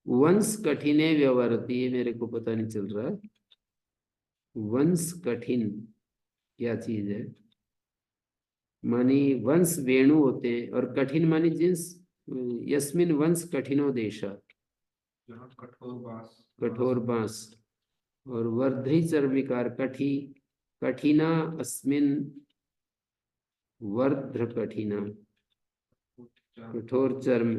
वंश कठिने व्यवहरती है, मेरे को पता नहीं चल रहा वंश कठिन क्या चीज है। मानी वंश वेणु होते हैं और कठिन मानी जिन्स यस्मिन वंश कठिनो देशा, यहाँ कठोर बांस कठोर बांस। और वर्धी चर्मिकार कठी कठिना अस्मिन वर्ध्र कठिना, कठोर चर्म।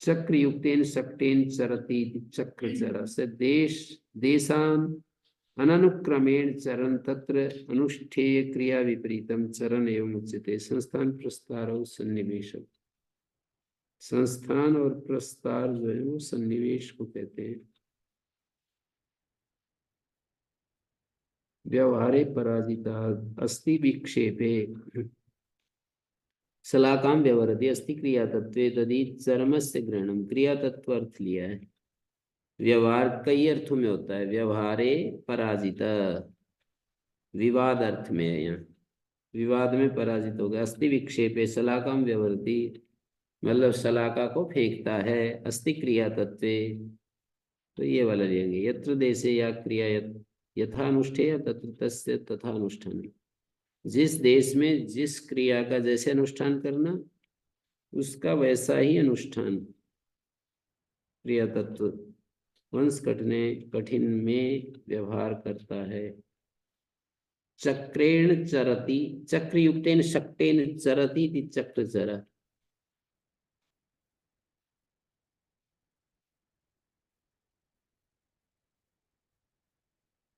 चक्र युक्तेन शक्तेन चरति इति चक्र चर से देश देशान अननुक्रमेण चरण तत्र अनुष्ठेय क्रिया विपरीतम चरण एवं उच्यते। संस्थान प्रस्तार और सन्निवेश, संस्थान और प्रस्तार जो है वो सन्निवेश को कहते हैं। व्यवहारे पराजिता अस्ति विक्षेपे शलाकाम व्यवहरति अस्ति क्रिया तत्वे तदि चरमस्य ग्रहणम। क्रिया तत्व अर्थ लिया है, व्यवहार कई अर्थों में होता है। व्यवहारे पराजिता विवाद अर्थ में है, यहाँ विवाद में पराजित हो गया। अस्ति विक्षेपे शलाकाम व्यवहरति मतलब शलाका को फेंकता है। अस्ति क्रिया तत्वे तो ये वाला लेंगे। यत्र देशे या क्रिया यथा अनुष्ठेय तत्र तस्य तथा अनुष्ठान। जिस देश में जिस क्रिया का जैसे अनुष्ठान करना उसका वैसा ही अनुष्ठान। क्रिया तत्व वंश कठिन में व्यवहार करता है। चक्रेण चरति चक्रयुक्तेन शक्तेन चरति इति चक्र चरा।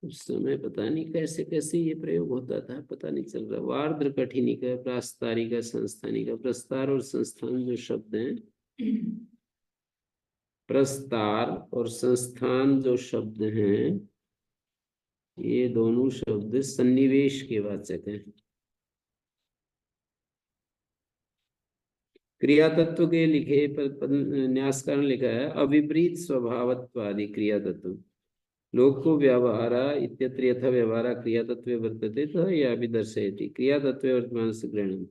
उस समय पता नहीं कैसे कैसे ये प्रयोग होता था, पता नहीं चल रहा। वार्द्र कठिनिका प्रास्तारिका संस्थानिका। प्रस्तार और संस्थान जो शब्द हैं, प्रस्तार और संस्थान जो शब्द हैं, ये दोनों शब्द सन्निवेश के वाचक हैं। क्रिया तत्व के लिखे पर न्यासकरण लिखा है अविपरीत स्वभावत्वादि क्रिया तत्व लोको व्यवहारा इत्यत्र यथा व्यवहारा क्रिया तत्वे वर्तते तथा या भी दर्शयति। क्रिया तत्वे वर्तमान से ग्रहणम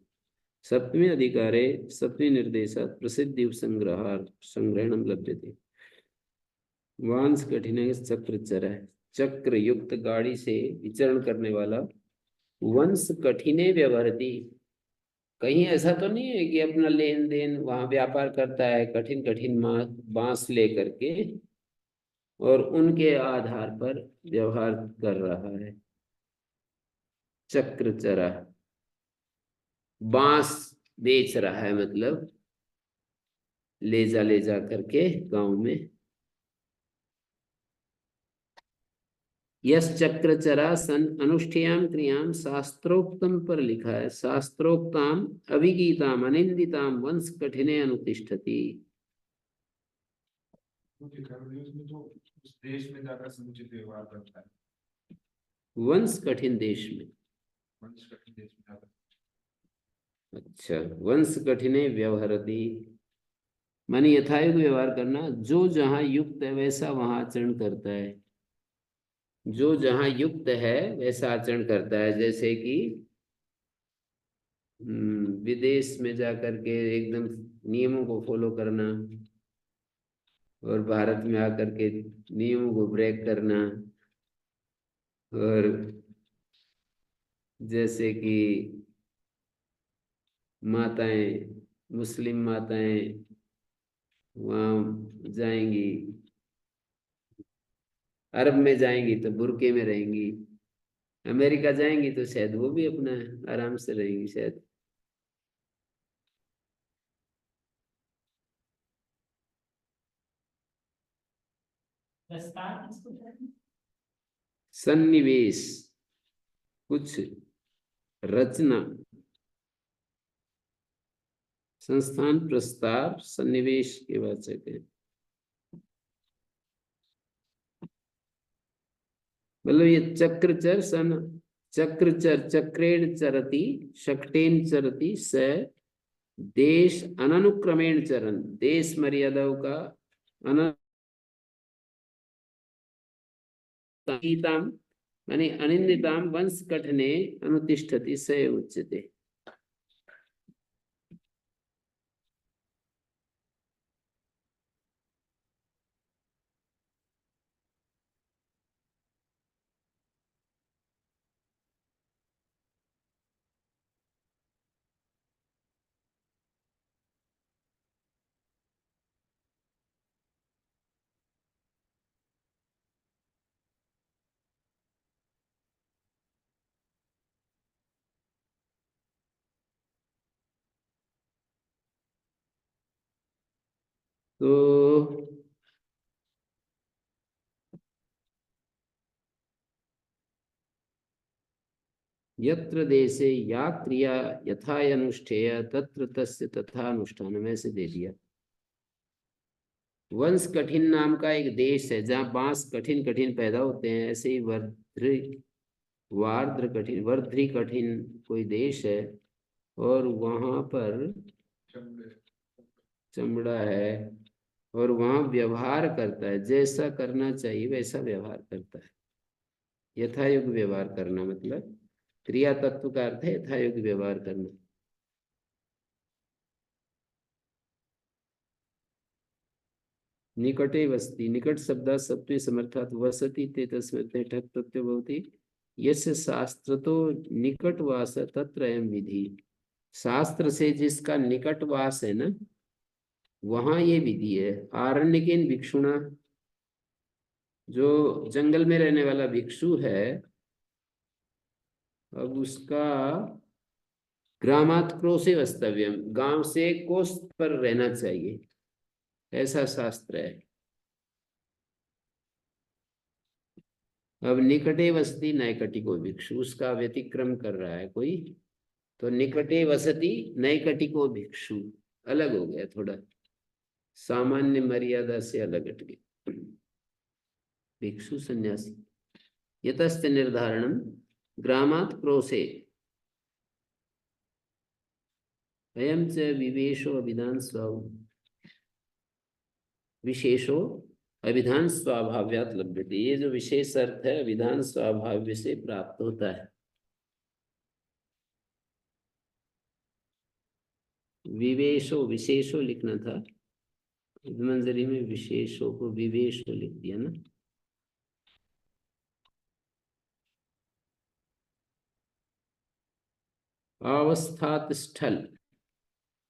सप्तमी अधिकारे सप्तमी निर्देशात् प्रसिद्धि संग्रहार संग्रहणम लभ्यते। वांस कठिन चक्र चर है, चक्र युक्त गाड़ी से विचरण करने वाला। वंश कठिने व्यवहरति, कहीं ऐसा तो नहीं है कि अपना लेन देन वहां व्यापार करता है कठिन कठिन बांस लेकर के और उनके आधार पर व्यवहार कर रहा है। चक्र चरा बांस बेच रहा है, मतलब ले जा करके गांव में। यस चक्र चरा सन अनुष्ठेयाम क्रियाम शास्त्रोक्तम पर लिखा है। शास्त्रोक्ताम अभिगीताम अनिंदिताम वंश कठिने अनुतिष्ठति। उसमें तो उस देश में ज्यादा समुचित व्यवहार करता है। वंश कठिन देश में, वंश कठिन देश में ज्यादा। अच्छा, वंश कठिने व्यवहरति मानी यथायुग व्यवहार करना। जो जहां युक्त है वैसा वहां आचरण करता है, जो जहां युक्त है वैसा आचरण करता है। जैसे कि विदेश में जाकर के एकदम नियमों को फॉलो करना और भारत में आकर के नियमों को ब्रेक करना। और जैसे कि माताएं, मुस्लिम माताएं वहाँ जाएंगी, अरब में जाएंगी तो बुर्के में रहेंगी, अमेरिका जाएंगी तो शायद वो भी अपना आराम से रहेंगी शायद। प्रस्ताव किसको कहते हैं? सन्निवेश, कुछ रचना। संस्थान प्रस्ताव सन्निवेश के वाचक है। मतलब ये चक्रचर सन चक्रचर चक्रेण चरति शक्टेन चरति स देश अननुक्रमेण चरण। देश मर्यादाओं का अनिताम माने अनिंदिताम वंश कठने अनुतिष्ठति स उच्यते। तो यत्र देशे या क्रिया यथा अनुष्ठेय तत्र तस्य तथा अनुष्ठान, ऐसे दे दिया। वंश कठिन नाम का एक देश है जहाँ बांस कठिन कठिन पैदा होते हैं, ऐसे ही वर्ध्री कठिन कोई देश है और वहां पर चमड़ा है और वहां व्यवहार करता है, जैसा करना चाहिए वैसा व्यवहार करता है। यथायोग्य व्यवहार करना मतलब क्रिया तत्व का अर्थ है यथायोग्य व्यवहार करना। निकटे वसति, निकट शब्द सप्तमी समर्थात वसति ते तस्मै ठक् प्रत्ययो भवति। यस्य शास्त्र तो निकटवास तत्र अयं विधि, शास्त्र से जिसका निकटवास है ना वहां ये विधि है। आरण्यकेन भिक्षुणा, जो जंगल में रहने वाला भिक्षु है, अब उसका ग्रामात् क्रोशे वस्तव्यम, गांव से कोस पर रहना चाहिए, ऐसा शास्त्र है। अब निकटे वसति नैकटिको भिक्षु, उसका व्यतिक्रम कर रहा है कोई, तो निकटे वसति नैकटिको भिक्षु अलग हो गया, थोड़ा सामान्य मर्यादा से अलग हट गया। भिक्षु सन्यासी। यतस्य निर्धारणम ग्रामात् क्रोशे अयं च विवेशो अभिधान विशेषो अभिधान स्वाभाव्यात लभ्यते। ये जो विशेष अर्थ है अभिधान स्वाभाव्य से प्राप्त होता है। विवेशो विशेषो लिखना था, मंजरी में विशेषो को विवेशो लिख दिया ना। अवस्थात स्थल,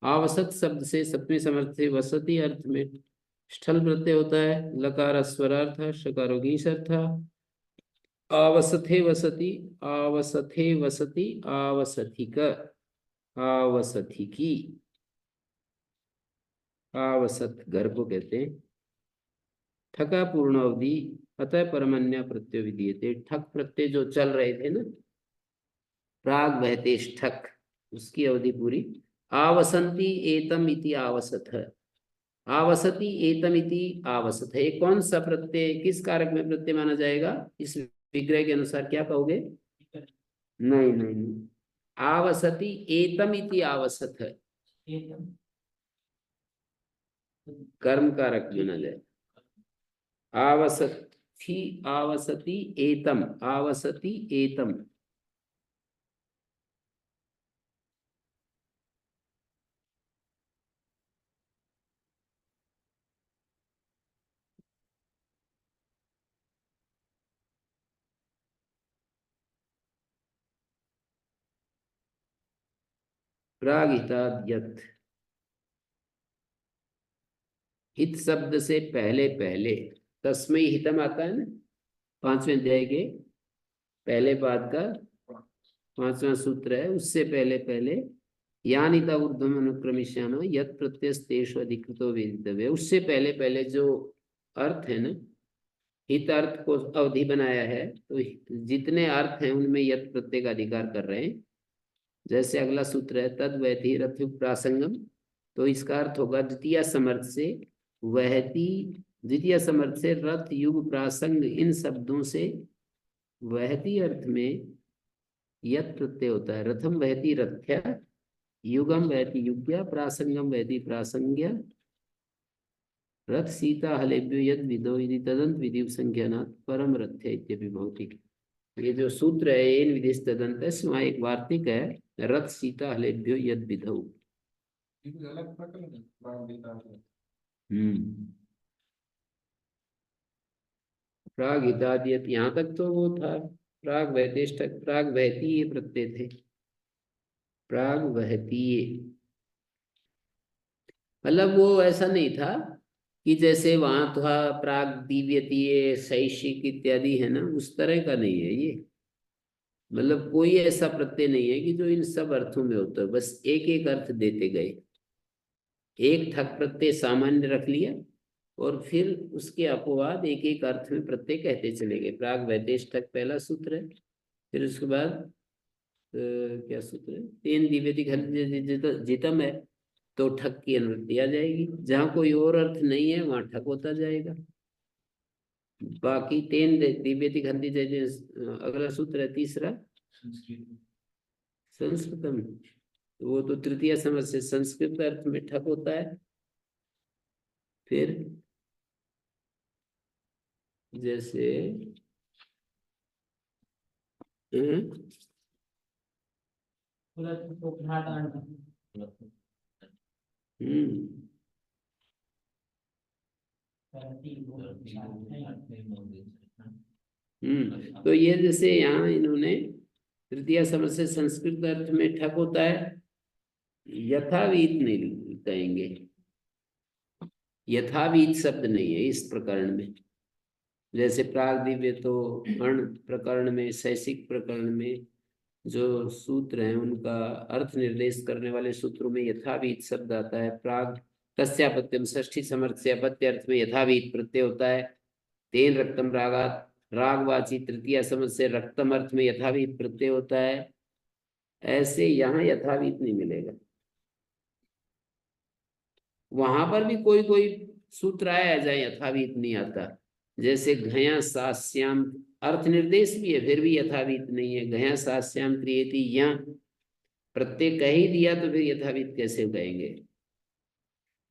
आवसत शब्द से सप्तमी समर्थ से वसति अर्थ में स्थल प्रत्यय होता है। लकार स्वरार्थ, शकारोगी अर्थ। आवसथे वसति, आवसथे वसति, आवसथिक, आवसथिकी, आवसत घर को कहते हैं। ठका पूर्ण अवधि अतः परमन्या प्रत्यय विधीयते, ठक प्रत्यय जो चल रहे थे ना, प्राग बहते ठक, उसकी अवधि पूरी। आवसंती एतम इति आवसत है, आवसति एतम इति आवसत है। कौन सा प्रत्यय किस कारक में प्रत्यय माना जाएगा? इस विग्रह के अनुसार क्या कहोगे? नहीं नहीं नहीं, आवसति एतम इति आवसत है, कर्म कारक माना जाए। आवसति, आवसति एतम, आवसति एतम। प्रागिताद यत्, हित शब्द से पहले पहले तस्मै हितम आता है ना, 5वें अध्याय के पहले पाद का 5वां सूत्र है। उससे पहले पहले यानिता ऊर्ध्वम अनुक्रमिष्यामः यत् प्रत्यस्तेषु अधिकृतो वेदितव्य, उससे पहले पहले जो अर्थ है ना, हित अर्थ को अवधि बनाया है, तो जितने अर्थ हैं उनमें यत् प्रत्यय का अधिकार कर रहे हैं। जैसे अगला सूत्र है तद वहति रथ प्रासंगम, तो इसका अर्थ होगा द्वितीय समर्थ से वहति, द्वितीय समर्थ से रथ युग प्रासंग, इन शब्दों से वहति अर्थ में यत् प्रत्यय होता है। रथम वहति रथ्या, युगम वहति युग्या, प्रासंगम वहति प्रासंग्या। रथ सीता हलेभ्यो यद विदो यदि तदंत विधि संज्ञानात् परम रथ्य इत्यपि भवति। ये जो सूत्र है एन विधि तदंत, वहाँ एक वार्तिक है, रथ सीता हलेभ्यो यद विधौ। प्राग हितादियत, यहाँ तक तो वो था प्राग वहतेष्टक, प्राग वहती ये प्रत्यय थे, प्राग वहती। मतलब वो ऐसा नहीं था कि जैसे वहां था प्राग दिव्यतीय शैषिक इत्यादि है ना, उस तरह का नहीं है ये। मतलब कोई ऐसा प्रत्यय नहीं है कि जो इन सब अर्थों में होता है, बस एक एक अर्थ देते गए। एक ठक प्रत्यय सामान्य रख लिया और फिर उसके अपवाद एक एक अर्थ में प्रत्यय कहते चले गए। प्राग वैदेश ठक पहला सूत्र है। फिर उसके बाद क्या सूत्र है, तेन दिव्यति जितम है तो ठक की अनुवृत्ति आ जाएगी। जहां कोई और अर्थ नहीं है वहां ठक होता जाएगा। बाकी तेन दिव्यति खंति अगला सूत्र है तीसरा संस्कृतम, वो तो तृतीय समास से संस्कृत अर्थ में ठक होता है। फिर जैसे तो ये जैसे यहाँ इन्होंने तृतीय समास से संस्कृत अर्थ में ठक होता है, यथावीत नहीं कहेंगे, यथावीत शब्द नहीं है इस प्रकरण में। जैसे प्राग दिव्य तो अण प्रकरण में, शैसिक प्रकरण में जो सूत्र हैं उनका अर्थ निर्देश करने वाले सूत्रों में यथावीत शब्द आता है। प्राग तस्यापत्यम षष्ठी समर्थ से अपत्य अर्थ में यथावीत प्रत्यय होता है। तेन रक्तम रागात रागवाची तृतीय समझ से रक्तम अर्थ में यथावीत प्रत्यय होता है। ऐसे यहाँ यथावीत नहीं मिलेगा। वहां पर भी कोई कोई सूत्र आया जहाँ यथावीत नहीं आता, जैसे घया सास्याम अर्थ निर्देश भी है फिर भी यथावीत नहीं है। घया सास्याम क्रियेति या प्रत्यय कह ही दिया तो फिर यथावीत कैसे कहेंगे।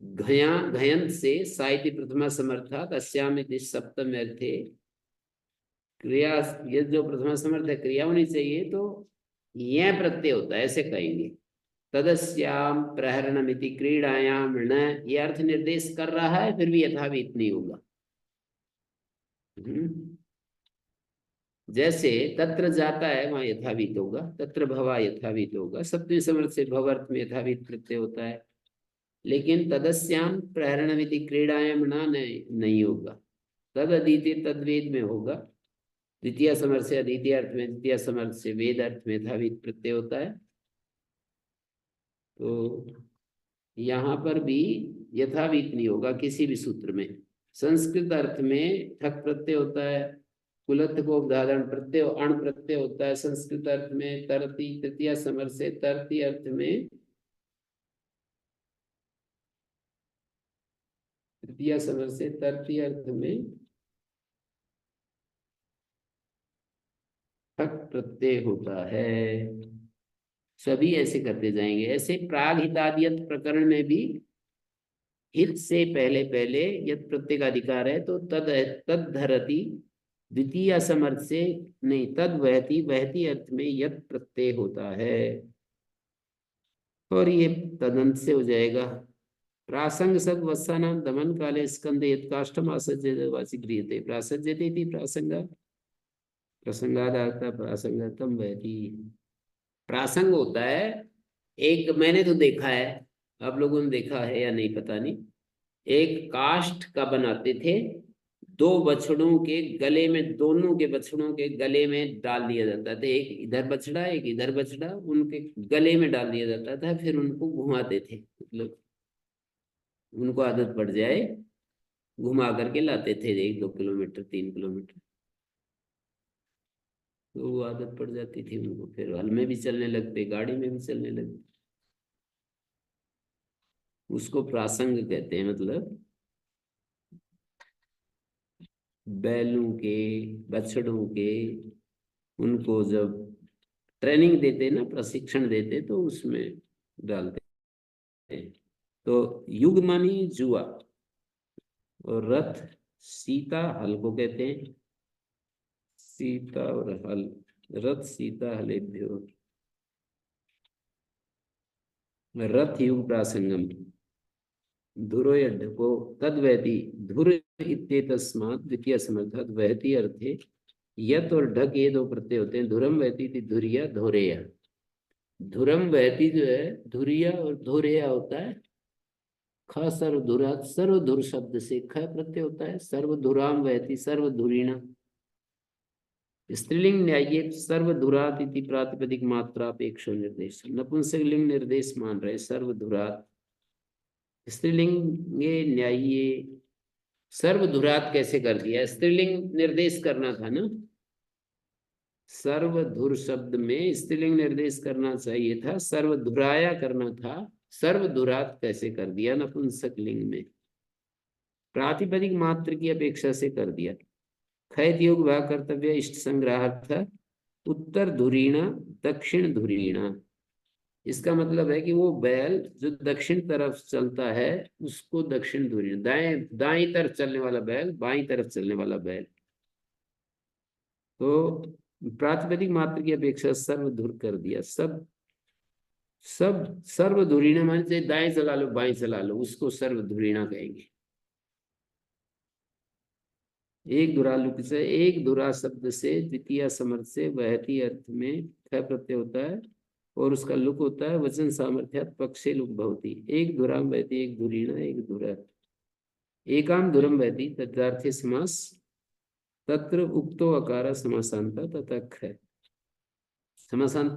घया घयंत से साहित्य प्रथमा समर्थात अस्याम इति सप्तम अर्थे क्रिया, ये जो प्रथमा समर्थ है क्रिया होनी चाहिए तो यह प्रत्यय होता है ऐसे कहेंगे। तदस्याम प्रहरणमिति क्रीड़ायाम न, ये अर्थ निर्देश कर रहा है फिर भी यथावीत नहीं होगा। जैसे तत्र जाता है वहां यथावीत होगा, तत्र भवा यथावीत होगा, सप्तमी समर्थ से भव अर्थ में यथावीत प्रत्यय होता है। लेकिन तदस्याम प्रहरणमिति क्रीड़ायाम न नहीं होगा। तद अदिति तद्वेद में होगा। द्वितीय समर्थ से अद्वितीय अर्थ में, द्वितीय समर्थ से वेद अर्थ में यथावीत प्रत्यय होता है। तो यहाँ पर भी यथावीत नहीं होगा किसी भी सूत्र में। संस्कृत अर्थ में ठक प्रत्यय होता है, कुलत्थ को उदाहरण प्रत्यय अण प्रत्यय होता है। संस्कृत अर्थ में तरती तृतीय समर्थ से तरती अर्थ में, तृतीय समर्थ से तरती अर्थ में ठक प्रत्यय होता है। सभी ऐसे करते जाएंगे। ऐसे प्राग हितादियत प्रकरण में भी हित से पहले पहले यद प्रत्यय का अधिकार है तो तद धरती, द्वितीय समर्थ से नहीं तद वहती, वहती अर्थ में यद प्रत्यय होता है और ये तदंत से हो जाएगा। प्रासंग सद वत्सानां दमन काले स्कंदे यद काष्ठम आसज्यवासी क्रियते प्रासज्यते इति प्रासंगा प्रसंगादाता प्रासंगतम वहती। प्रासंग होता है एक, मैंने तो देखा है, आप लोगों ने देखा है या नहीं पता नहीं, एक काष्ठ का बनाते थे, दो बछड़ों के गले में, दोनों के बछड़ों के गले में डाल दिया जाता था। एक इधर बछड़ा एक इधर बछड़ा, उनके गले में डाल दिया जाता था, फिर उनको घुमाते थे, मतलब उनको आदत पड़ जाए घुमा करके लाते थे 1-2 किलोमीटर 3 किलोमीटर, तो वो आदत पड़ जाती थी उनको, फिर हल में भी चलने लगते, गाड़ी में भी चलने लगते। उसको प्रासंग कहते हैं, मतलब बैलों के बछड़ों के उनको जब ट्रेनिंग देते ना, प्रशिक्षण देते तो उसमें डालते हैं। तो युग मानी जुआ और रथ सीता हल को कहते हैं। सीता और हल, रथ सीता हलेभ्यो रथ युग प्रासंगम धुरो यढको तद्वैति धुर इत्येतस्मात् द्वितीय समर्थात् वहति अर्थे यत और ढक ये दो प्रत्यय होते हैं। धुरम वहति थी धुरिया धोरेया। धुरम वहति जो है धुरिया और धोरेया होता है। ख सर्वधुरा, सर्वधुर शब्द से ख प्रत्यय होता है। सर्वधुराम वहति सर्वधुरीणा। स्त्रीलिंग न्याय सर्वधुरात इति प्रातिपदिक मात्रापेक्ष निर्देश, नपुंसकलिंग निर्देश मान रहे सर्वधुरात। स्त्रीलिंगे न्याय्ये सर्वधुरात कैसे कर दिया? स्त्रीलिंग निर्देश करना था ना, सर्वधुर शब्द में स्त्रीलिंग निर्देश करना चाहिए था, सर्वधुराया करना था, सर्वधुरात कैसे कर दिया नपुंसक लिंग में? प्रातिपदिक मात्र की अपेक्षा से कर दिया। खैत योग भाग कर्तव्य इष्ट संग्रहार्थ उत्तर धुरीणा दक्षिण धुरीणा। इसका मतलब है कि वो बैल जो दक्षिण तरफ चलता है उसको दक्षिण धुरीण, दाएं दाईं तरफ चलने वाला बैल बाईं तरफ चलने वाला बैल। तो प्रातिपदिक मात्र की अपेक्षा सर्वधुर कर दिया। सब सर्वधुरीणा माने चाहे दाएं चला लो बाएं चला लो, उसको सर्वधुरीणा कहेंगे। एक धुरालुक से, एक धुरा शब्द से द्वितीय समर्थ से वहती अर्थ में ख प्रत्यय होता है और उसका लुक होता है वचन सामर्थ्यात् पक्षे लुक भवति। एक धुराम वहती, एक धुरीणा, एक धुरा। एकाम धुरम वहती तदर्थ्य समास तत्र उक्तो अकार समासांत तथा ख। समासांत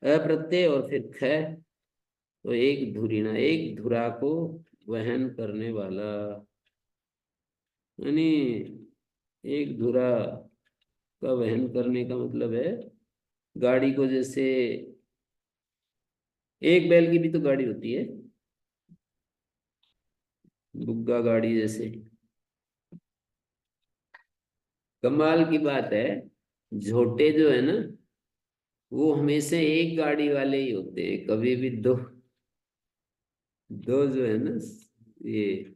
अप्रत्यय और फिर ख, तो एक धुरीणा, एक धुरा को वहन करने वाला, यानी एक धुरा का वहन करने का मतलब है गाड़ी को, जैसे एक बैल की भी तो गाड़ी होती है, बुग्गा गाड़ी जैसे। कमाल की बात है, झोटे जो है ना वो हमेशा एक गाड़ी वाले ही होते हैं, कभी भी दो दो जो है ना, ये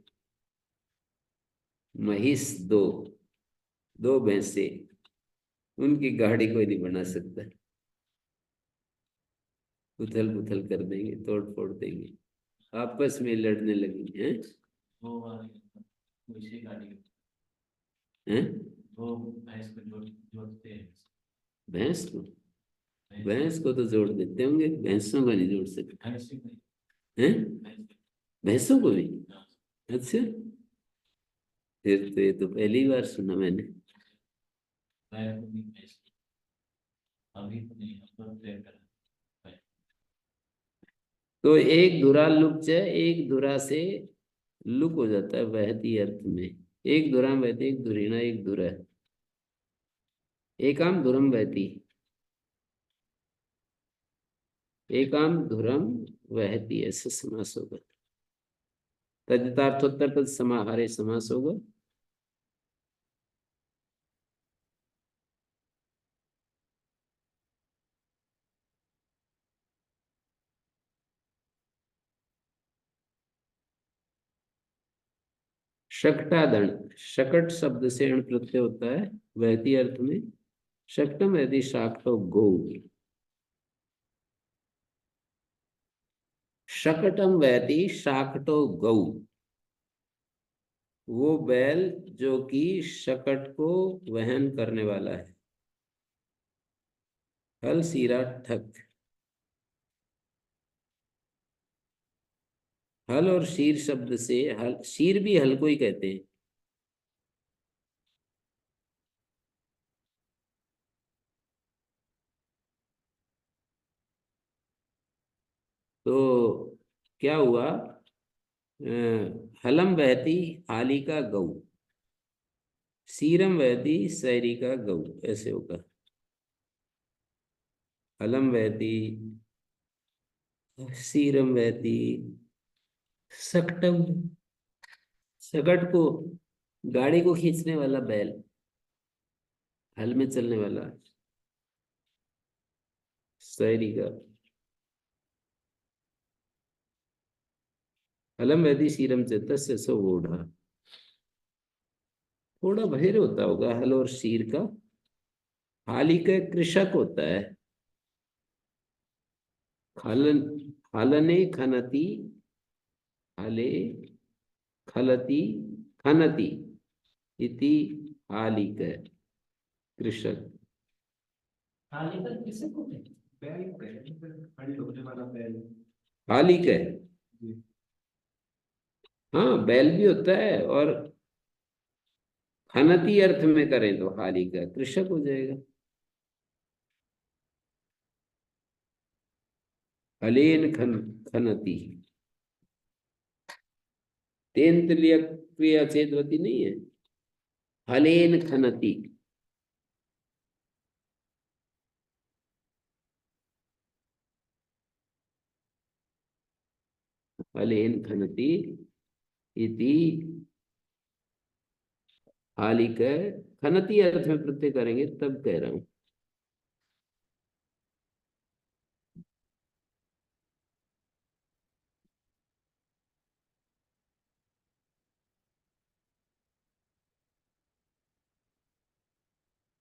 महिष दो दो भैंसे, उनकी गाड़ी कोई नहीं बना सकता। उथल पुथल कर देंगे, तोड़ फोड़ देंगे, आपस में लड़ने लगेंगे। हैं वो वाली उसी गाड़ी हैं वो भैंस को जोड़ते हैं। भैंस को, भैंस को तो जोड़ देते होंगे, भैंसों को नहीं जोड़ सकते। भैंस को नहीं, हैं भैंस को। भैंसों को भी? हाँ, अच्छा, फिर तो ये तो पहली बार सुना मैंने। गाय को नहीं, भैंस को। अभी तो नहीं, अब तो तय करा। तो एक धुरा लुक है, एक धुरा से लुक हो जाता है वहती अर्थ में। एक धुराम वहती, एक धुरीणा, एक धुरा। एकाम धुरम वहती, एकाम धुरम वहती, ऐसा समास होगा। तदितार्थोत्तर तद समाहारे समास होगा। शकटादण, शकट शब्द से अण प्रत्यय होता है वहती अर्थ में। शकटम यदि शाक्तो गौ, शकटम वहती शाक्तो गौ, वो बैल जो कि शकट को वहन करने वाला है। हल सीरा ठक, हल और शीर शब्द से, हल शीर भी हल को ही कहते हैं। तो क्या हुआ, हलम बहती हाली का गऊ, सीरम बहती सैरी का गऊ, ऐसे होगा। हलम बहती, सीरम बहती, सकटम, सकट को, गाड़ी को खींचने वाला बैल, हल में चलने वाला, सैरी का। हलम वैदी सीरम से तस्य सो ओढ़ा, थोड़ा भेद होता होगा हल और शीर का। हाली का कृषक होता है। खलन, खलने खनती, हले खलती खनती इति हालिक, कृषक। हाल तक किसे को थे? बैल बैल खड़ी होने वाला बैल। हालिक है, जी। हाँ बैल भी होता है, और खनती अर्थ में करें तो हालिक कृषक हो जाएगा। हलेन खन खनती, तेन तुल्य क्रिया चेतवती नहीं है। हलेन खनति, हलेन खनति इति हालिक खनति अर्थ में प्रत्यय करेंगे तब कह रहा हूं।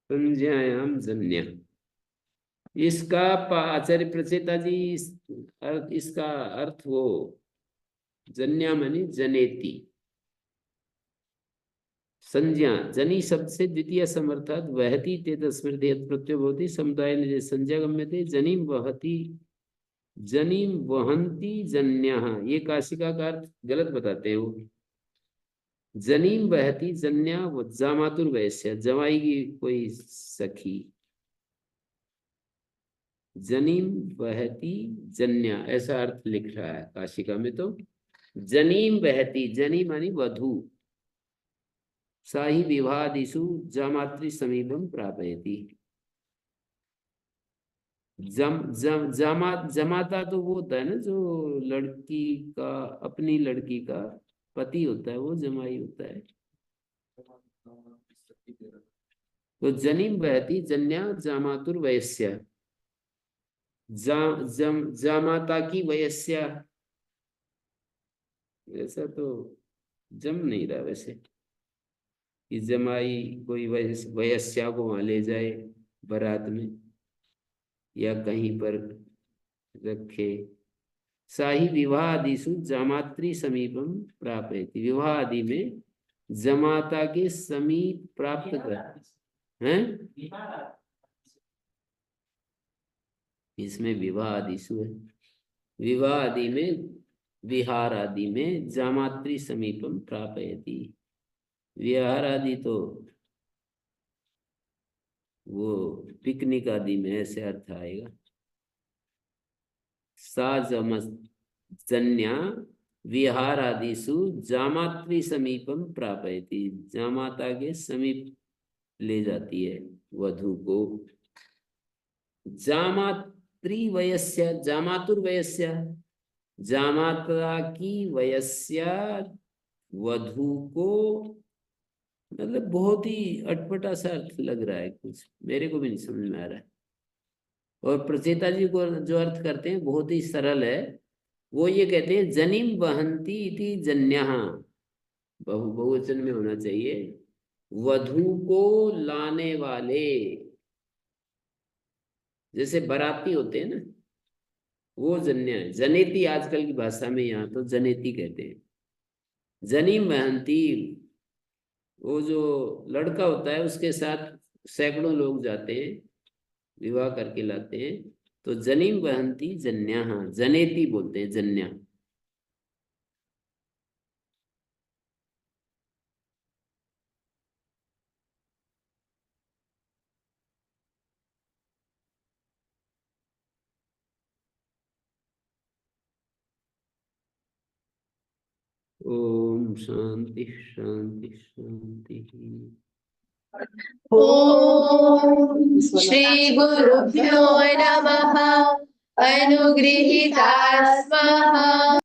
संज्ञायाम जन्य, इसका आचार्य प्रचेता जी इसका अर्थ वो जन्या मानी जनेति। संज्ञा जनी शब्द से द्वितीय समर्थात वहति तेत स्मृति यत् प्रत्यय भवति समुदाय निजे संज्ञा गम्यते। जनीम वहति, जनीम वहन्ति जन्यः, ये काशिका का अर्थ गलत बताते हैं वो। जनीम वहति जन्या जामातुर वैश्य, जमाई की कोई सखी। जनीम वहति जन्या ऐसा अर्थ लिख रहा है काशिका में। तो जनीम वहति, जनी मानी वधु, सा ही विवाहादिषु जामातृ समीपम प्रापयति। जमाता तो वो होता है ना जो लड़की का, अपनी लड़की का पति होता है, वो जमाई होता है। तो जनीम बहती जन्या जामातुर वयस्या, जामाता की वयस्या, ऐसा तो जम नहीं रहा वैसे कि जमाई कोई वयस्या को वहां ले जाए बारात में या कहीं पर रखे। साही विवाह आदिशु जामात्री समीपम प्रापयति, विवाह आदि में जमाता के समीप प्राप्त कर हैं। इसमें विवाह आदिशु है, विवाह आदि में, विहार आदि में जामात्री समीपम प्रापयति। विहार आदि तो वो पिकनिक आदि में ऐसे अर्थ आएगा। सा जन्या विहार आदिशु जामात्री समीपम प्रापयति, जामाता के समीप ले जाती है वधु को। जामात्री वयस्या, जामातुर वयस्या, जामाता की वयस्या वधु को, मतलब बहुत ही अटपटा सा अर्थ लग रहा है, कुछ मेरे को भी नहीं समझ में आ रहा है। और प्रचेता जी को जो अर्थ करते हैं बहुत ही सरल है। वो ये कहते हैं जनिम वहंती इति जन्यः, बहुवचन में होना चाहिए, वधु को लाने वाले। जैसे बाराती होते हैं ना, वो जन्य है। जनेती आजकल की भाषा में यहाँ तो जनेती कहते हैं। जनिम वहंती, वो जो लड़का होता है उसके साथ सैकड़ों लोग जाते हैं, विवाह करके लाते हैं, तो जनिम वहंती जन्या, जनेती बोलते हैं, जन्या। ओम शांति शांति शांति। ओम श्री गुरुभ्यो नमः। अनुगृहीता स्मः।